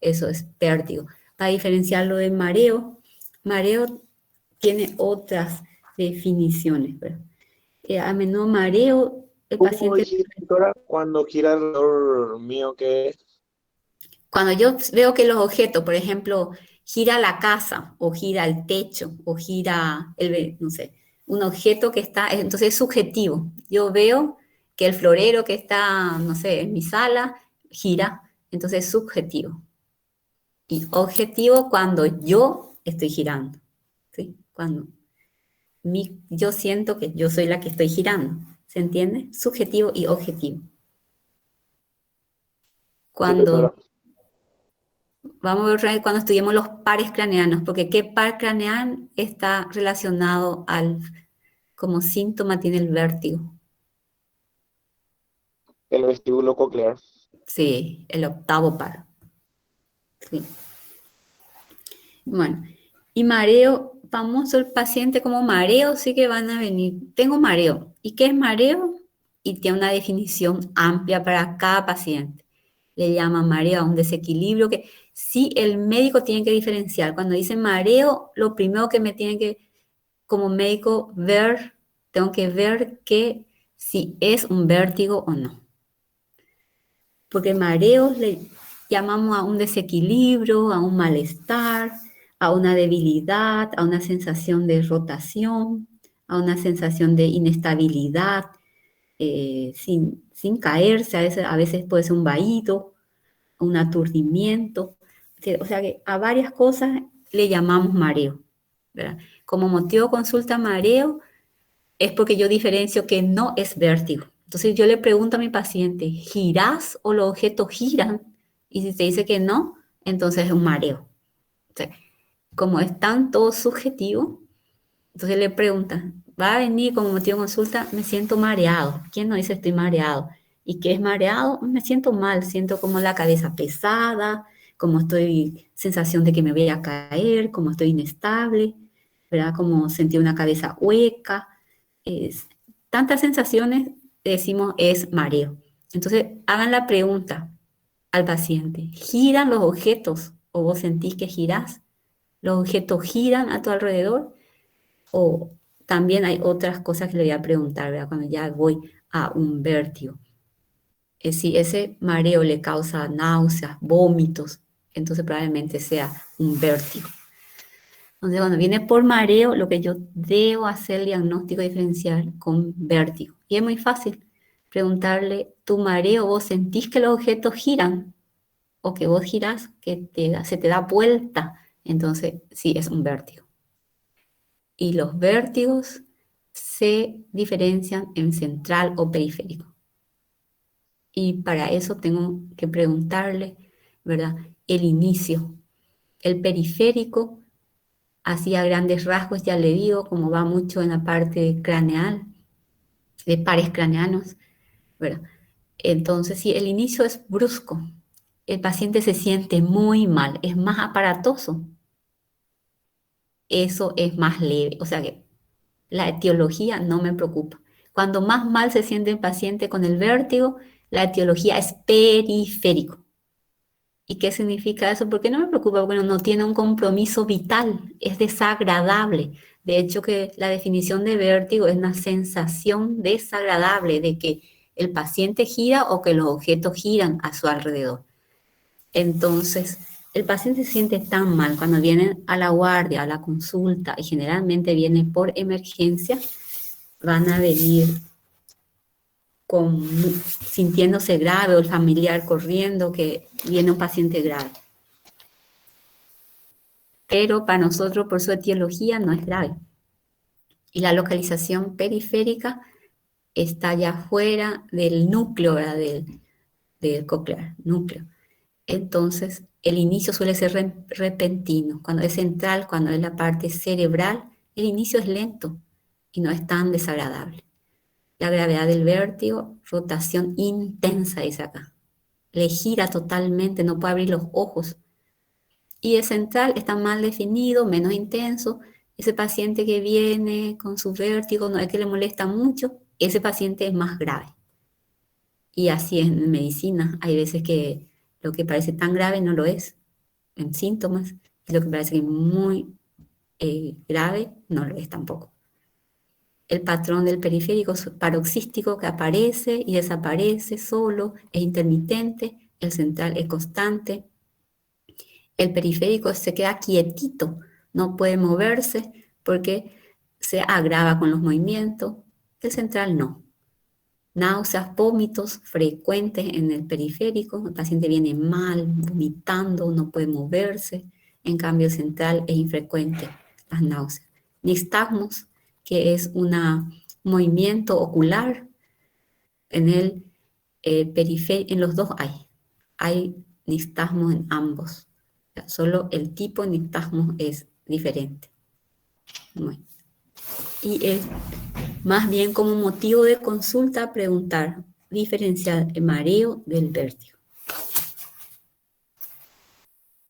Eso es vértigo. Para diferenciarlo de mareo, mareo tiene otras definiciones, ¿verdad? A menudo mareo, el ¿Cómo paciente, dice, doctora, cuando gira alrededor mío que es? cuando yo veo que los objetos, por ejemplo, gira la casa, o gira el techo, o gira, no sé, un objeto que está, entonces es subjetivo. Yo veo que el florero que está, no sé, en mi sala, gira, entonces es subjetivo. Y objetivo cuando yo estoy girando, ¿sí? Cuando yo siento que yo soy la que estoy girando, ¿se entiende? Subjetivo y objetivo. Sí, doctora. Vamos a ver otra vez cuando estudiemos los pares craneanos, porque qué par craneal está relacionado como síntoma tiene el vértigo. El vestíbulo coclear. Sí, el octavo par. Sí. Bueno, y mareo, famoso el paciente como mareo, sí que van a venir. Tengo mareo. ¿Y qué es mareo? Y tiene una definición amplia para cada paciente. Le llaman mareo a un desequilibrio que sí el médico tiene que diferenciar. Cuando dice mareo, lo primero que me tiene que, como médico, tengo que ver que si es un vértigo o no. Porque mareos le llamamos a un desequilibrio, a un malestar, a una debilidad, a una sensación de rotación, a una sensación de inestabilidad, sin caerse, a veces puede ser un vaído, un aturdimiento. O sea que a varias cosas le llamamos mareo, ¿verdad? Como motivo de consulta mareo es porque yo diferencio que no es vértigo. Entonces yo le pregunto a mi paciente, ¿girás o los objetos giran? Y si te dice que no, entonces es un mareo. O sea, como es tan todo subjetivo, entonces le preguntan, ¿va a venir como motivo de consulta? Me siento mareado. ¿Quién no dice estoy mareado? ¿Y qué es mareado? Me siento mal, siento como la cabeza pesada, como sensación de que me voy a caer, como estoy inestable, ¿verdad? Como sentí una cabeza hueca. Es, tantas sensaciones, decimos, es mareo. Entonces, hagan la pregunta al paciente, ¿giran los objetos o vos sentís que girás? ¿Los objetos giran a tu alrededor? O también hay otras cosas que le voy a preguntar, ¿verdad? Cuando ya voy a un vértigo. Si ese mareo le causa náuseas, vómitos, entonces probablemente sea un vértigo. Entonces, cuando viene por mareo, lo que yo debo hacer el diagnóstico diferencial con vértigo. Y es muy fácil preguntarle, ¿tu mareo vos sentís que los objetos giran? ¿O que vos girás, que se te da vuelta? Entonces, sí, es un vértigo. Y los vértigos se diferencian en central o periférico. Y para eso tengo que preguntarle, ¿verdad? El inicio. El periférico, así a grandes rasgos, ya le digo, como va mucho en la parte craneal, de pares craneanos, ¿verdad? Entonces, si el inicio es brusco, el paciente se siente muy mal, es más aparatoso, eso es más leve. O sea que la etiología no me preocupa. Cuando más mal se siente el paciente con el vértigo, la etiología es periférico. ¿Y qué significa eso? Porque no me preocupa, porque no tiene un compromiso vital, es desagradable. De hecho, que la definición de vértigo es una sensación desagradable de que el paciente gira o que los objetos giran a su alrededor. Entonces, el paciente se siente tan mal cuando viene a la guardia, a la consulta, y generalmente viene por emergencia, van a venir sintiéndose grave o el familiar corriendo que viene un paciente grave. Pero para nosotros, por su etiología, no es grave. Y la localización periférica está ya fuera del núcleo, ¿verdad? Del coclear, núcleo. Entonces, el inicio suele ser repentino. Cuando es central, cuando es la parte cerebral, el inicio es lento y no es tan desagradable. La gravedad del vértigo, rotación intensa, dice acá. Le gira totalmente, no puede abrir los ojos. Y el central está mal definido, menos intenso. Ese paciente que viene con su vértigo, no es que le molesta mucho, ese paciente es más grave. Y así es en medicina. Hay veces que lo que parece tan grave no lo es en síntomas, y lo que parece que es muy grave no lo es tampoco. El patrón del periférico paroxístico que aparece y desaparece solo, es intermitente, el central es constante. El periférico se queda quietito, no puede moverse porque se agrava con los movimientos. El central no. Náuseas, vómitos frecuentes en el periférico. El paciente viene mal, vomitando, no puede moverse. En cambio, el central es infrecuente, las náuseas. Nistagmos, que es un movimiento ocular. En el periférico, en los dos hay nistagmos en ambos. Solo el tipo de nistagmo es diferente. Bueno. Y es más bien como motivo de consulta preguntar, diferenciar el mareo del vértigo.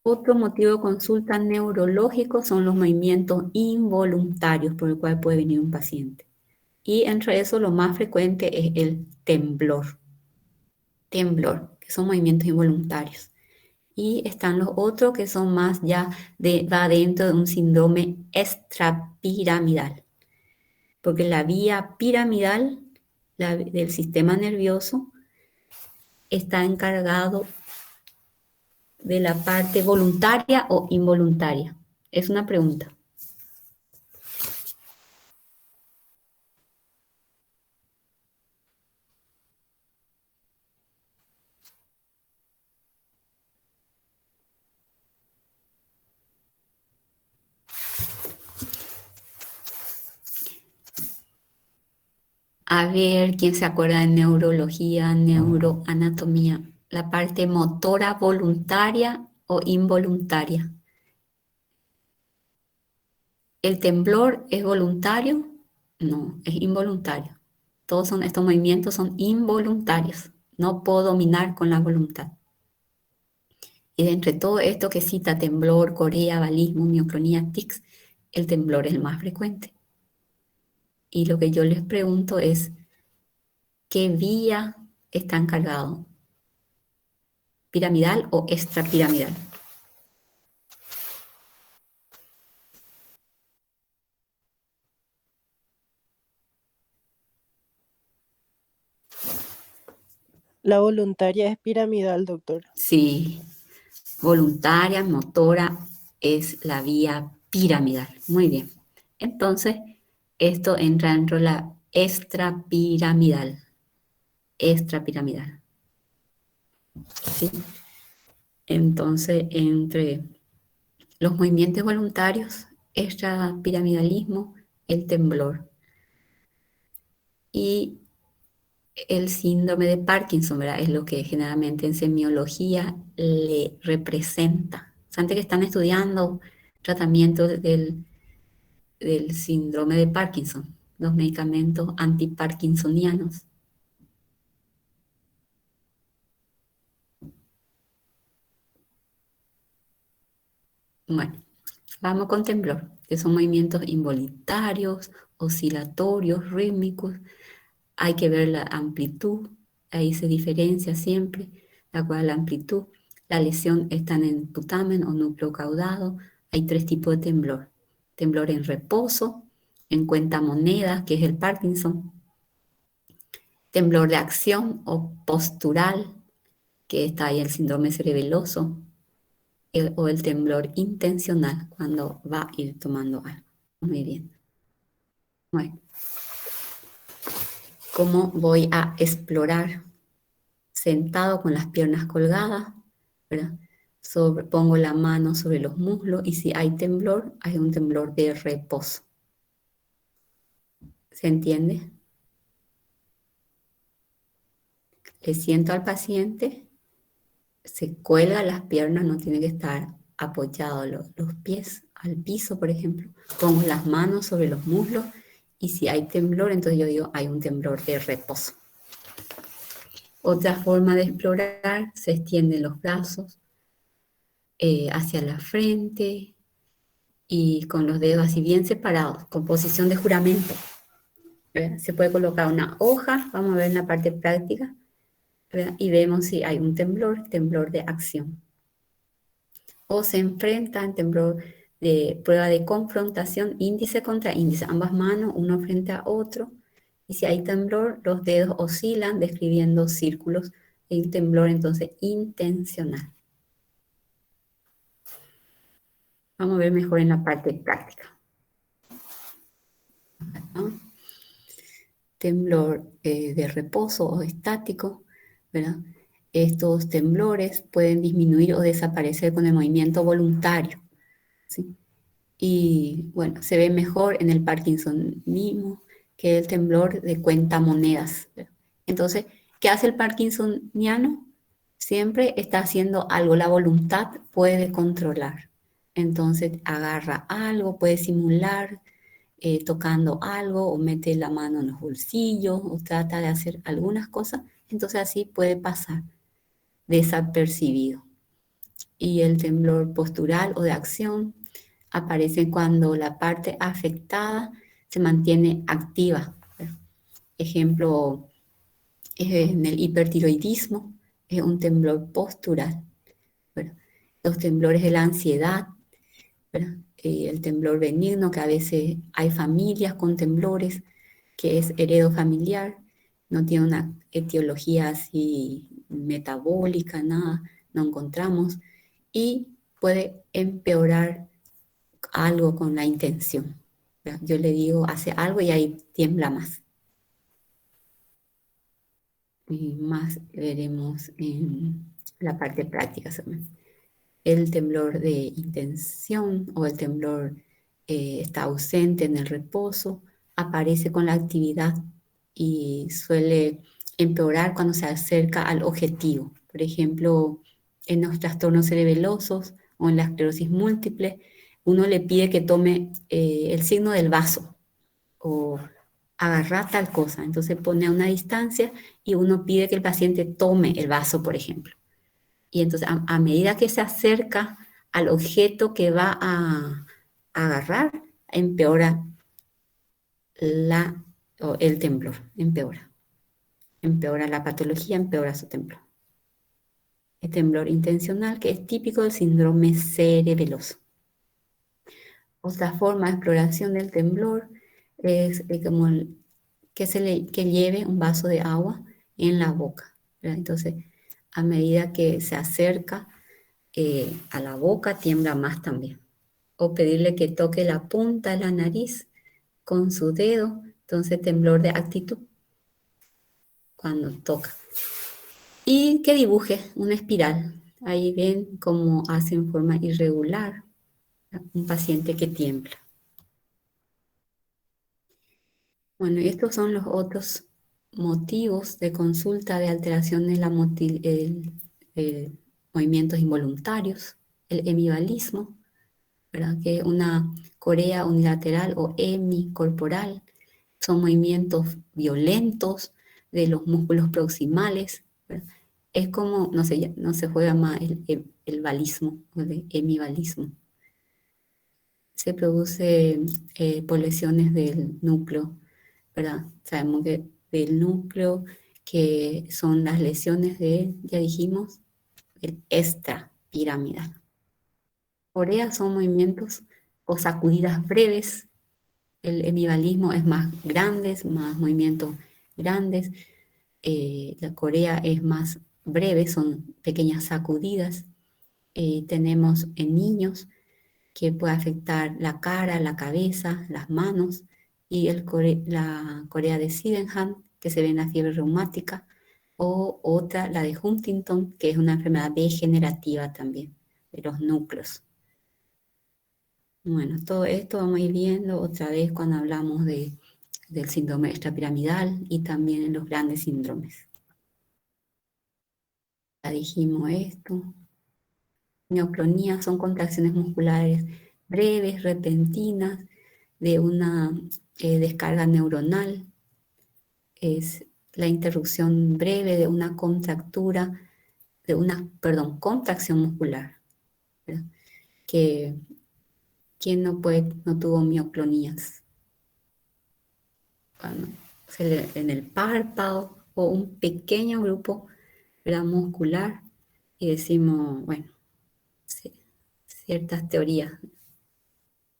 Otro motivo de consulta neurológico son los movimientos involuntarios por el cual puede venir un paciente. Y entre eso lo más frecuente es el temblor. Temblor, que son movimientos involuntarios. Y están los otros que son más ya va dentro de un síndrome extrapiramidal. Porque la vía piramidal del sistema nervioso está encargado de la parte voluntaria o involuntaria. Es una pregunta. A ver, ¿quién se acuerda de neurología, neuroanatomía? La parte motora voluntaria o involuntaria. ¿El temblor es voluntario? No, es involuntario. Todos estos movimientos son involuntarios. No puedo dominar con la voluntad. Y de entre todo esto que cita temblor, corea, balismo, mioclonía, tics, el temblor es el más frecuente. Y lo que yo les pregunto es, ¿qué vía está encargado? ¿Piramidal o extrapiramidal? La voluntaria es piramidal, doctor. Sí, voluntaria, motora, es la vía piramidal. Muy bien. Entonces, esto entra dentro de la extrapiramidal. Extrapiramidal. ¿Sí? Entonces, entre los movimientos voluntarios, extrapiramidalismo, el temblor. Y el síndrome de Parkinson, ¿verdad? Es lo que generalmente en semiología le representa. Antes que están estudiando tratamiento del síndrome de Parkinson, los medicamentos antiparkinsonianos. Bueno, vamos con temblor, que son movimientos involuntarios, oscilatorios, rítmicos. Hay que ver la amplitud, ahí se diferencia siempre de acuerdo a la amplitud. La lesión está en el putamen o núcleo caudado. Hay 3 tipos de temblor. Temblor en reposo, en cuentamonedas, que es el Parkinson. Temblor de acción o postural, que está ahí el síndrome cerebeloso. O el temblor intencional, cuando va a ir tomando algo. Muy bien. Bueno. cómo voy a explorar sentado con las piernas colgadas, ¿verdad? Pongo la mano sobre los muslos y si hay temblor, hay un temblor de reposo. ¿Se entiende? Le siento al paciente, se cuelga las piernas, no tiene que estar apoyado los pies al piso, por ejemplo. Pongo las manos sobre los muslos y si hay temblor, entonces yo digo, hay un temblor de reposo. Otra forma de explorar, se extienden los brazos hacia la frente y con los dedos así bien separados, con posición de juramento. ¿Verdad? Se puede colocar una hoja, vamos a ver en la parte práctica, ¿verdad? Y vemos si hay un temblor de acción. O se enfrenta en temblor de prueba de confrontación, índice contra índice, ambas manos, uno frente a otro. Y si hay temblor, los dedos oscilan describiendo círculos. El temblor entonces intencional. Vamos a ver mejor en la parte práctica. ¿No? Temblor de reposo o estático, ¿verdad? Estos temblores pueden disminuir o desaparecer con el movimiento voluntario, ¿sí? Y bueno, se ve mejor en el parkinsonismo que el temblor de cuentamonedas, ¿verdad? Entonces, ¿qué hace el parkinsoniano? Siempre está haciendo algo, la voluntad puede controlar. Entonces, agarra algo, puede simular tocando algo o mete la mano en los bolsillos o trata de hacer algunas cosas, entonces así puede pasar desapercibido. Y el temblor postural o de acción aparece cuando la parte afectada se mantiene activa. Ejemplo, en el hipertiroidismo es un temblor postural. Bueno, los temblores de la ansiedad, ¿verdad? El temblor benigno, que a veces hay familias con temblores, que es heredofamiliar, no tiene una etiología así metabólica, nada, no encontramos, y puede empeorar algo con la intención. ¿Verdad? Yo le digo, hace algo y ahí tiembla más. Y más veremos en la parte práctica. El temblor de intención o el temblor está ausente en el reposo, aparece con la actividad y suele empeorar cuando se acerca al objetivo. Por ejemplo, en los trastornos cerebelosos o en la esclerosis múltiple, uno le pide que tome el signo del vaso o agarrar tal cosa. Entonces pone a una distancia y uno pide que el paciente tome el vaso, por ejemplo. Y entonces a medida que se acerca al objeto que va a agarrar, empeora el temblor, empeora la patología, empeora su temblor. El temblor intencional, que es típico del síndrome cerebeloso. Otra forma de exploración del temblor es como que lleve un vaso de agua en la boca, ¿verdad? Entonces, a medida que se acerca a la boca, tiembla más también. O pedirle que toque la punta de la nariz con su dedo, entonces temblor de actitud cuando toca. Y que dibuje una espiral. Ahí ven cómo hace en forma irregular un paciente que tiembla. Bueno, y estos son los otros motivos de consulta de alteración en movimientos involuntarios, el hemivalismo, ¿verdad? Que es una corea unilateral o hemicorporal, son movimientos violentos de los músculos proximales, ¿verdad? Es como, no se juega más el balismo o el hemivalismo. Se produce por lesiones del núcleo, ¿verdad? Sabemos que del núcleo, que son las lesiones ya dijimos, el extrapiramidal. Corea son movimientos o sacudidas breves. El hemivalismo es más grandes, más movimientos grandes. La corea es más breve, son pequeñas sacudidas. Tenemos en niños que puede afectar la cara, la cabeza, las manos. Y la corea de Sydenham que se ve en la fiebre reumática, o otra, la de Huntington, que es una enfermedad degenerativa también, de los núcleos. Bueno, todo esto vamos a ir viendo otra vez cuando hablamos del síndrome extrapiramidal y también en los grandes síndromes. Ya dijimos esto. Mioclonía son contracciones musculares breves, repentinas, de una descarga neuronal. Es la interrupción breve de una contractura, contracción muscular, ¿verdad? ¿Quién no tuvo mioclonías? Cuando en el párpado o un pequeño grupo, ¿verdad?, muscular, y decimos, bueno, ciertas teorías.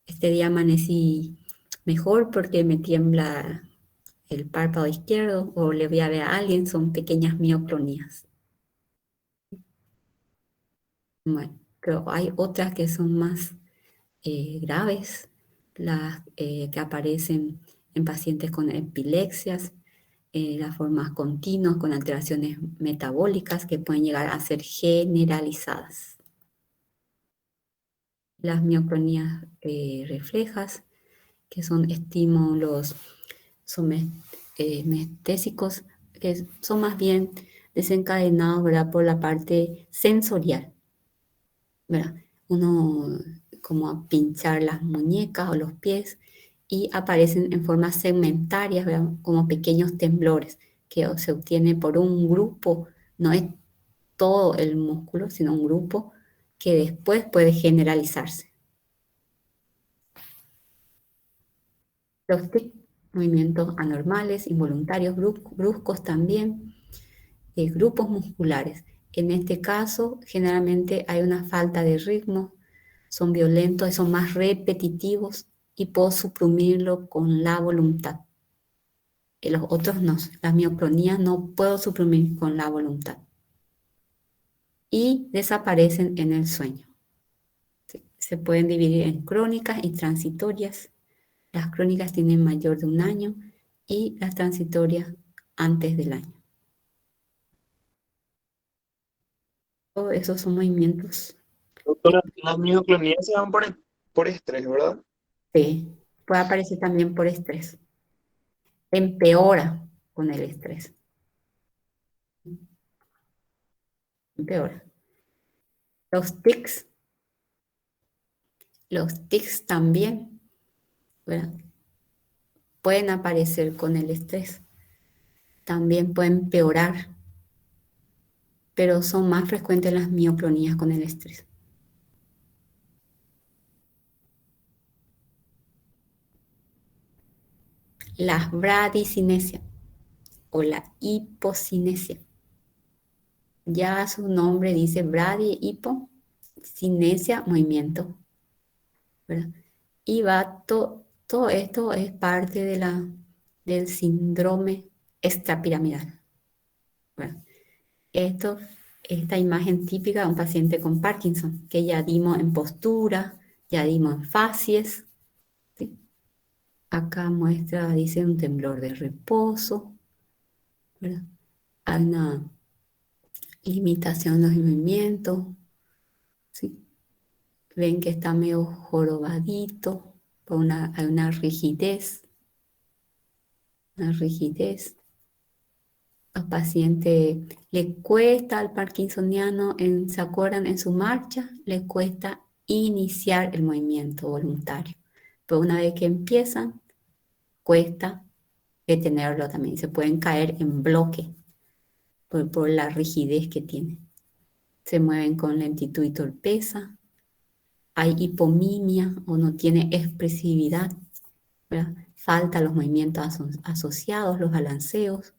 Este día amanecí mejor porque me tiembla el párpado izquierdo, o le voy a ver a alguien, son pequeñas mioclonías. Bueno, pero hay otras que son más graves, las que aparecen en pacientes con epilepsias, las formas continuas con alteraciones metabólicas que pueden llegar a ser generalizadas. Las mioclonías reflejas, que son estímulos somestésicos, que son más bien desencadenados, ¿verdad?, por la parte sensorial, ¿verdad? Uno como a pinchar las muñecas o los pies y aparecen en formas segmentarias, ¿verdad?, como pequeños temblores que se obtiene por un grupo, no es todo el músculo, sino un grupo que después puede generalizarse. Los tics, movimientos anormales, involuntarios, bruscos también, grupos musculares. En este caso, generalmente hay una falta de ritmo, son violentos, son más repetitivos y puedo suprimirlo con la voluntad. Y los otros no, las mioclonías no puedo suprimir con la voluntad. Y desaparecen en el sueño. Se pueden dividir en crónicas y transitorias. Las crónicas tienen mayor de un año y las transitorias antes del año. Todos esos son movimientos. Doctora, las mioclonías se dan por estrés, ¿verdad? Sí, puede aparecer también por estrés. Empeora con el estrés. Empeora. Los tics también, ¿verdad?, pueden aparecer con el estrés. También pueden empeorar, pero son más frecuentes las mioclonías con el estrés. La bradicinesia o la hipocinesia. Ya su nombre dice bradi, hipo, cinesia, movimiento, ¿verdad? Y todo esto es parte del síndrome extrapiramidal, ¿verdad? Esta imagen típica de un paciente con Parkinson, que ya dimos en postura, ya dimos en facies, ¿sí? Acá muestra, dice, un temblor de reposo, ¿verdad? Hay una limitación de los movimientos, ¿sí? Ven que está medio jorobadito, hay una rigidez, Al paciente le cuesta, al parkinsoniano, ¿se acuerdan? En su marcha, le cuesta iniciar el movimiento voluntario. Pero una vez que empiezan, cuesta detenerlo también. Se pueden caer en bloque por la rigidez que tiene. Se mueven con lentitud y torpeza. Hay hipomimia o no tiene expresividad, ¿verdad? Falta los movimientos asociados, los balanceos.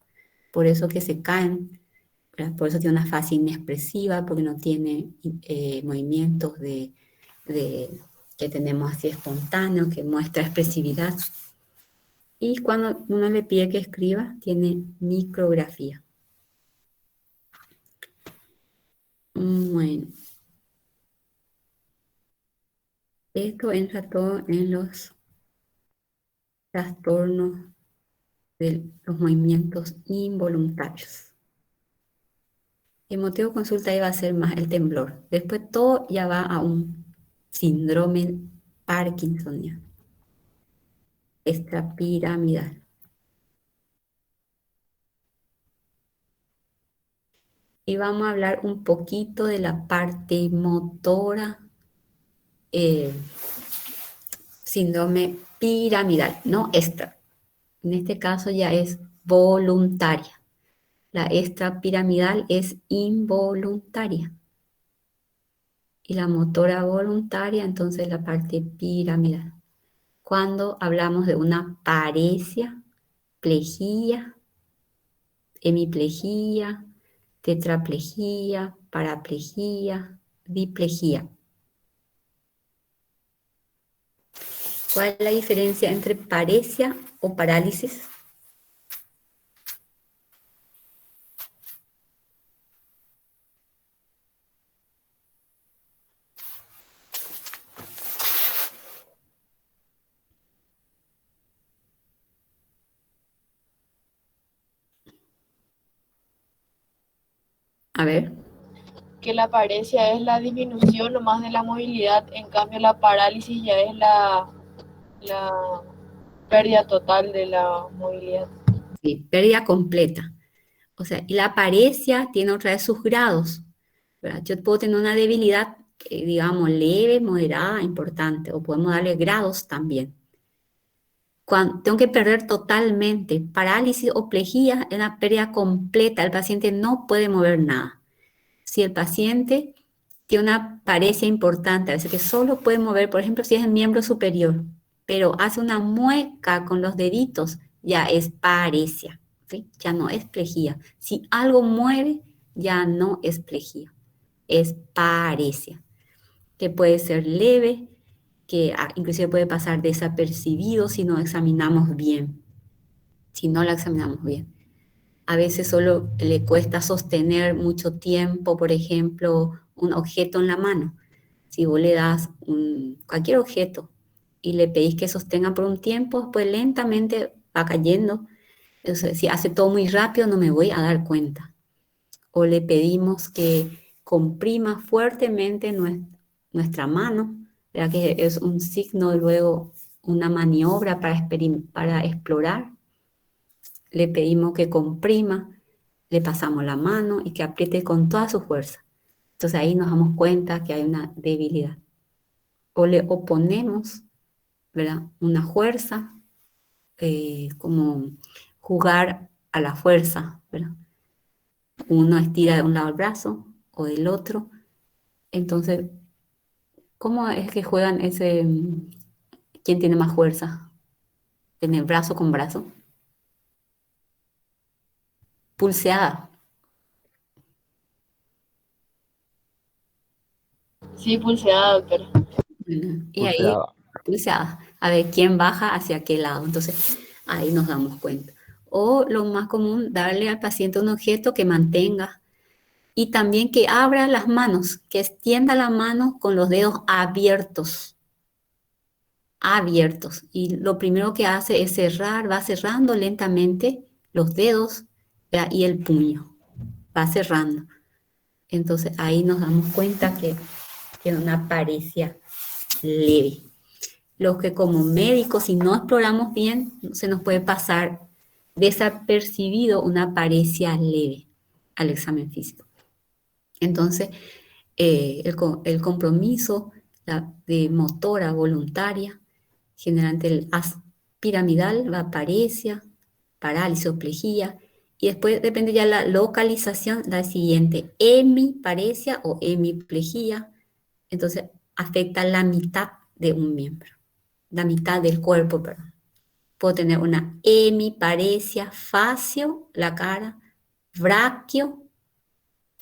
Por eso que se caen, ¿verdad? Por eso tiene una fase inexpresiva, porque no tiene movimientos que tenemos así espontáneos, que muestra expresividad. Y cuando uno le pide que escriba, tiene micrografía. Bueno, esto entra todo en los trastornos de los movimientos involuntarios. El motivo de consulta ahí va a ser más el temblor. Después todo ya va a un síndrome parkinsoniano, extrapiramidal. Y vamos a hablar un poquito de la parte motora, síndrome piramidal, no extra. En este caso ya es voluntaria. La extrapiramidal es involuntaria. Y la motora voluntaria, entonces la parte piramidal. Cuando hablamos de una paresia, plejía, hemiplejía, tetraplejía, paraplejía, diplejía. ¿Cuál es la diferencia entre paresia o parálisis? A ver. Que la paresia es la disminución nomás de la movilidad, en cambio la parálisis ya es la pérdida total de la movilidad. Sí, pérdida completa. O sea, y la paresia tiene otra vez sus grados, ¿verdad? Yo puedo tener una debilidad, digamos, leve, moderada, importante, o podemos darle grados también. Cuando tengo que perder totalmente, parálisis o plejía es una pérdida completa, el paciente no puede mover nada. Si el paciente tiene una paresia importante, a veces que solo puede mover, por ejemplo, si es el miembro superior, pero hace una mueca con los deditos, ya es paresia, ¿sí? Ya no es plejía. Si algo mueve, ya no es plejía, es paresia, que puede ser leve, que inclusive puede pasar desapercibido si no examinamos bien, si no la examinamos bien. A veces solo le cuesta sostener mucho tiempo, por ejemplo, un objeto en la mano. Si vos le das cualquier objeto y le pedís que sostenga por un tiempo, pues lentamente va cayendo. Entonces, si hace todo muy rápido, no me voy a dar cuenta. O le pedimos que comprima fuertemente nuestra mano, ya que es un signo, luego una maniobra para explorar. Le pedimos que comprima, le pasamos la mano y que apriete con toda su fuerza. Entonces ahí nos damos cuenta que hay una debilidad. O le oponemos, ¿verdad?, una fuerza, como jugar a la fuerza, ¿verdad? Uno estira de un lado el brazo o del otro. Entonces, ¿cómo es que juegan ese? ¿Quién tiene más fuerza? ¿Tiene brazo con brazo? Pulseada. Sí, pulseada, doctora. Y ahí, pulseada. A ver quién baja hacia qué lado. Entonces, ahí nos damos cuenta. O lo más común, darle al paciente un objeto que mantenga y también que abra las manos, que extienda la mano con los dedos abiertos. Abiertos. Y lo primero que hace es cerrar, va cerrando lentamente los dedos, ¿verdad?, y el puño. Va cerrando. Entonces ahí nos damos cuenta que tiene una paresia leve. Los que como médicos, si no exploramos bien, se nos puede pasar desapercibido una paresia leve al examen físico. Entonces, el compromiso de motora voluntaria, generalmente el piramidal, va paresia, parálisis o plejía, y después depende ya la localización, la siguiente, hemiparesia o hemiplejía, entonces afecta la mitad de un miembro, la mitad del cuerpo, perdón. Puedo tener una hemiparesia, facio, la cara, braquio,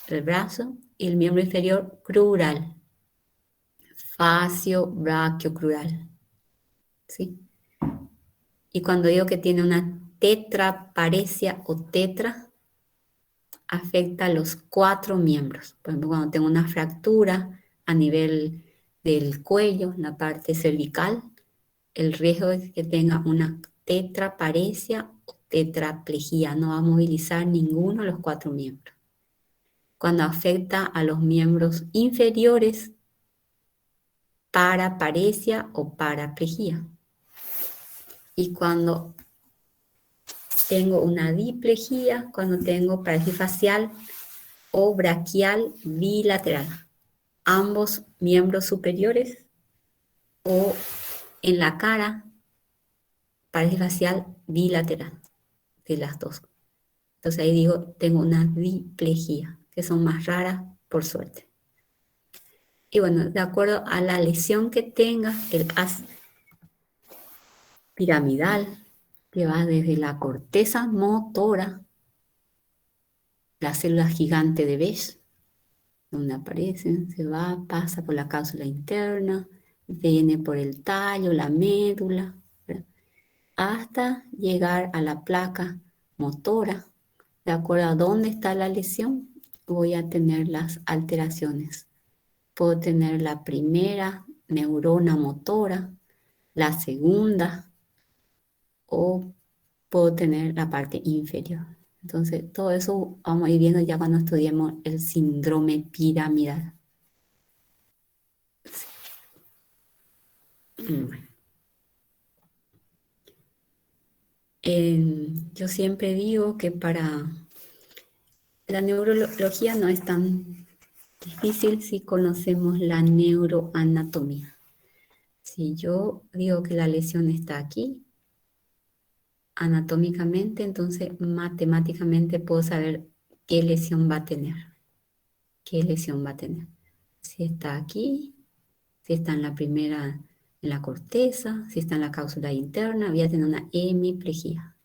el brazo, y el miembro inferior crural. Facio, braquio, crural. ¿Sí? Y cuando digo que tiene una tetraparesia o tetra, afecta a los 4 miembros. Por ejemplo, cuando tengo una fractura a nivel del cuello, en la parte cervical, el riesgo es que tenga una tetraparesia o tetraplegia. No va a movilizar ninguno de los 4 miembros. Cuando afecta a los miembros inferiores, paraparesia o paraplegia. Y cuando tengo una diplegia, cuando tengo parálisis facial o braquial bilateral, ambos miembros superiores, o en la cara, parálisis facial bilateral, de las dos. Entonces ahí digo, tengo una diplegia, que son más raras, por suerte. Y bueno, de acuerdo a la lesión que tenga, el haz piramidal, que va desde la corteza motora, la célula gigante de Besch, donde aparecen, se va, pasa por la cápsula interna, viene por el tallo, la médula, ¿verdad? Hasta llegar a la placa motora. De acuerdo a dónde está la lesión, voy a tener las alteraciones. Puedo tener la primera neurona motora, la segunda, o puedo tener la parte inferior. Entonces, todo eso vamos a ir viendo ya cuando estudiemos el síndrome piramidal. Bueno. Yo siempre digo que para la neurología no es tan difícil si conocemos la neuroanatomía. Si yo digo que la lesión está aquí, anatómicamente, entonces matemáticamente puedo saber qué lesión va a tener. ¿Qué lesión va a tener? Si está aquí, si está en la primera, en la corteza, si está en la cápsula interna, voy a tener una hemiplegia.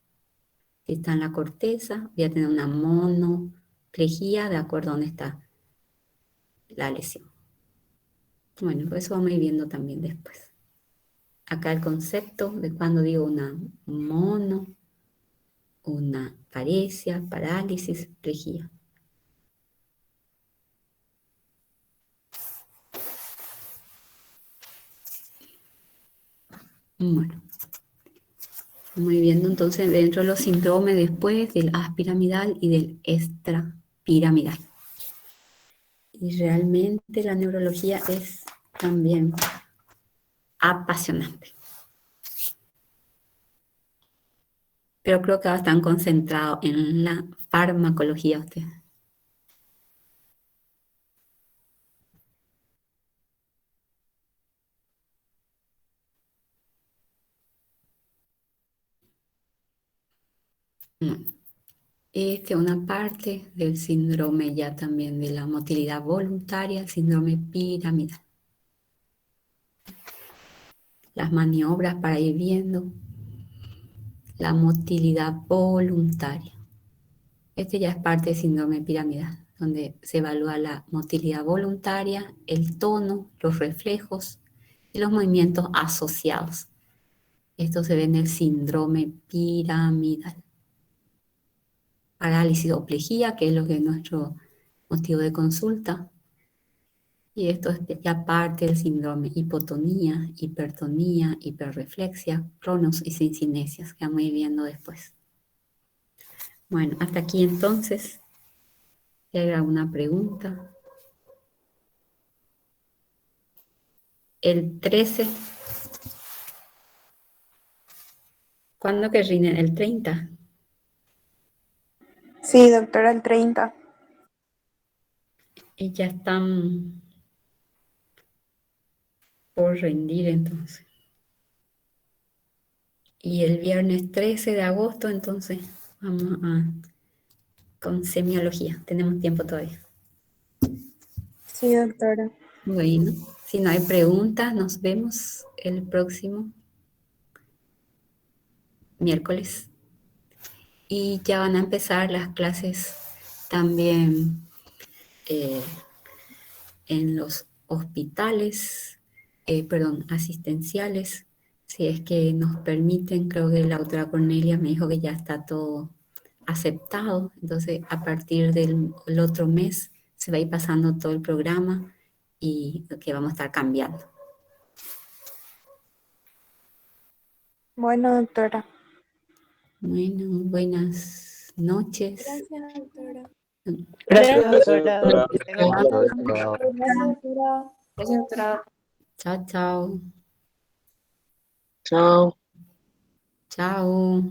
Si está en la corteza, voy a tener una monoplegia de acuerdo a dónde está la lesión. Bueno, pues eso vamos a ir viendo también después. Acá el concepto de cuando digo una mono, una paresia, parálisis, plejía. Bueno, vamos a ir viendo entonces dentro de los síndromes después del aspiramidal y del extrapiramidal. Y realmente la neurología es también apasionante. Pero creo que ahora están concentrados en la farmacología ustedes. Esta es una parte del síndrome ya también de la motilidad voluntaria, síndrome piramidal. Las maniobras para ir viendo la motilidad voluntaria. Este ya es parte del síndrome piramidal, donde se evalúa la motilidad voluntaria, el tono, los reflejos y los movimientos asociados. Esto se ve en el síndrome piramidal. Parálisis o plejía, que es lo que es nuestro motivo de consulta. Y esto es ya parte del síndrome hipotonía, hipertonía, hiperreflexia, cronos y sincinesias, que vamos a ir viendo después. Bueno, hasta aquí entonces. Si hay alguna pregunta. El 13. ¿Cuándo que rinde? El 30. Sí, doctora, el 30. Y ya están por rendir entonces. Y el viernes 13 de agosto entonces vamos con semiología. Tenemos tiempo todavía. Sí, doctora. Bueno, si no hay preguntas, nos vemos el próximo miércoles. Y ya van a empezar las clases también en los hospitales, asistenciales. Si es que nos permiten, creo que la doctora Cornelia me dijo que ya está todo aceptado. Entonces, a partir del otro mes se va a ir pasando todo el programa y que vamos a estar cambiando. Bueno, doctora. Bueno, buenas noches. Gracias, doctora. Gracias, Gracias, doctora. doctora. Que tenga buen día. Gracias, doctora. Gracias, doctora. Chao, chao. Chao. Chao.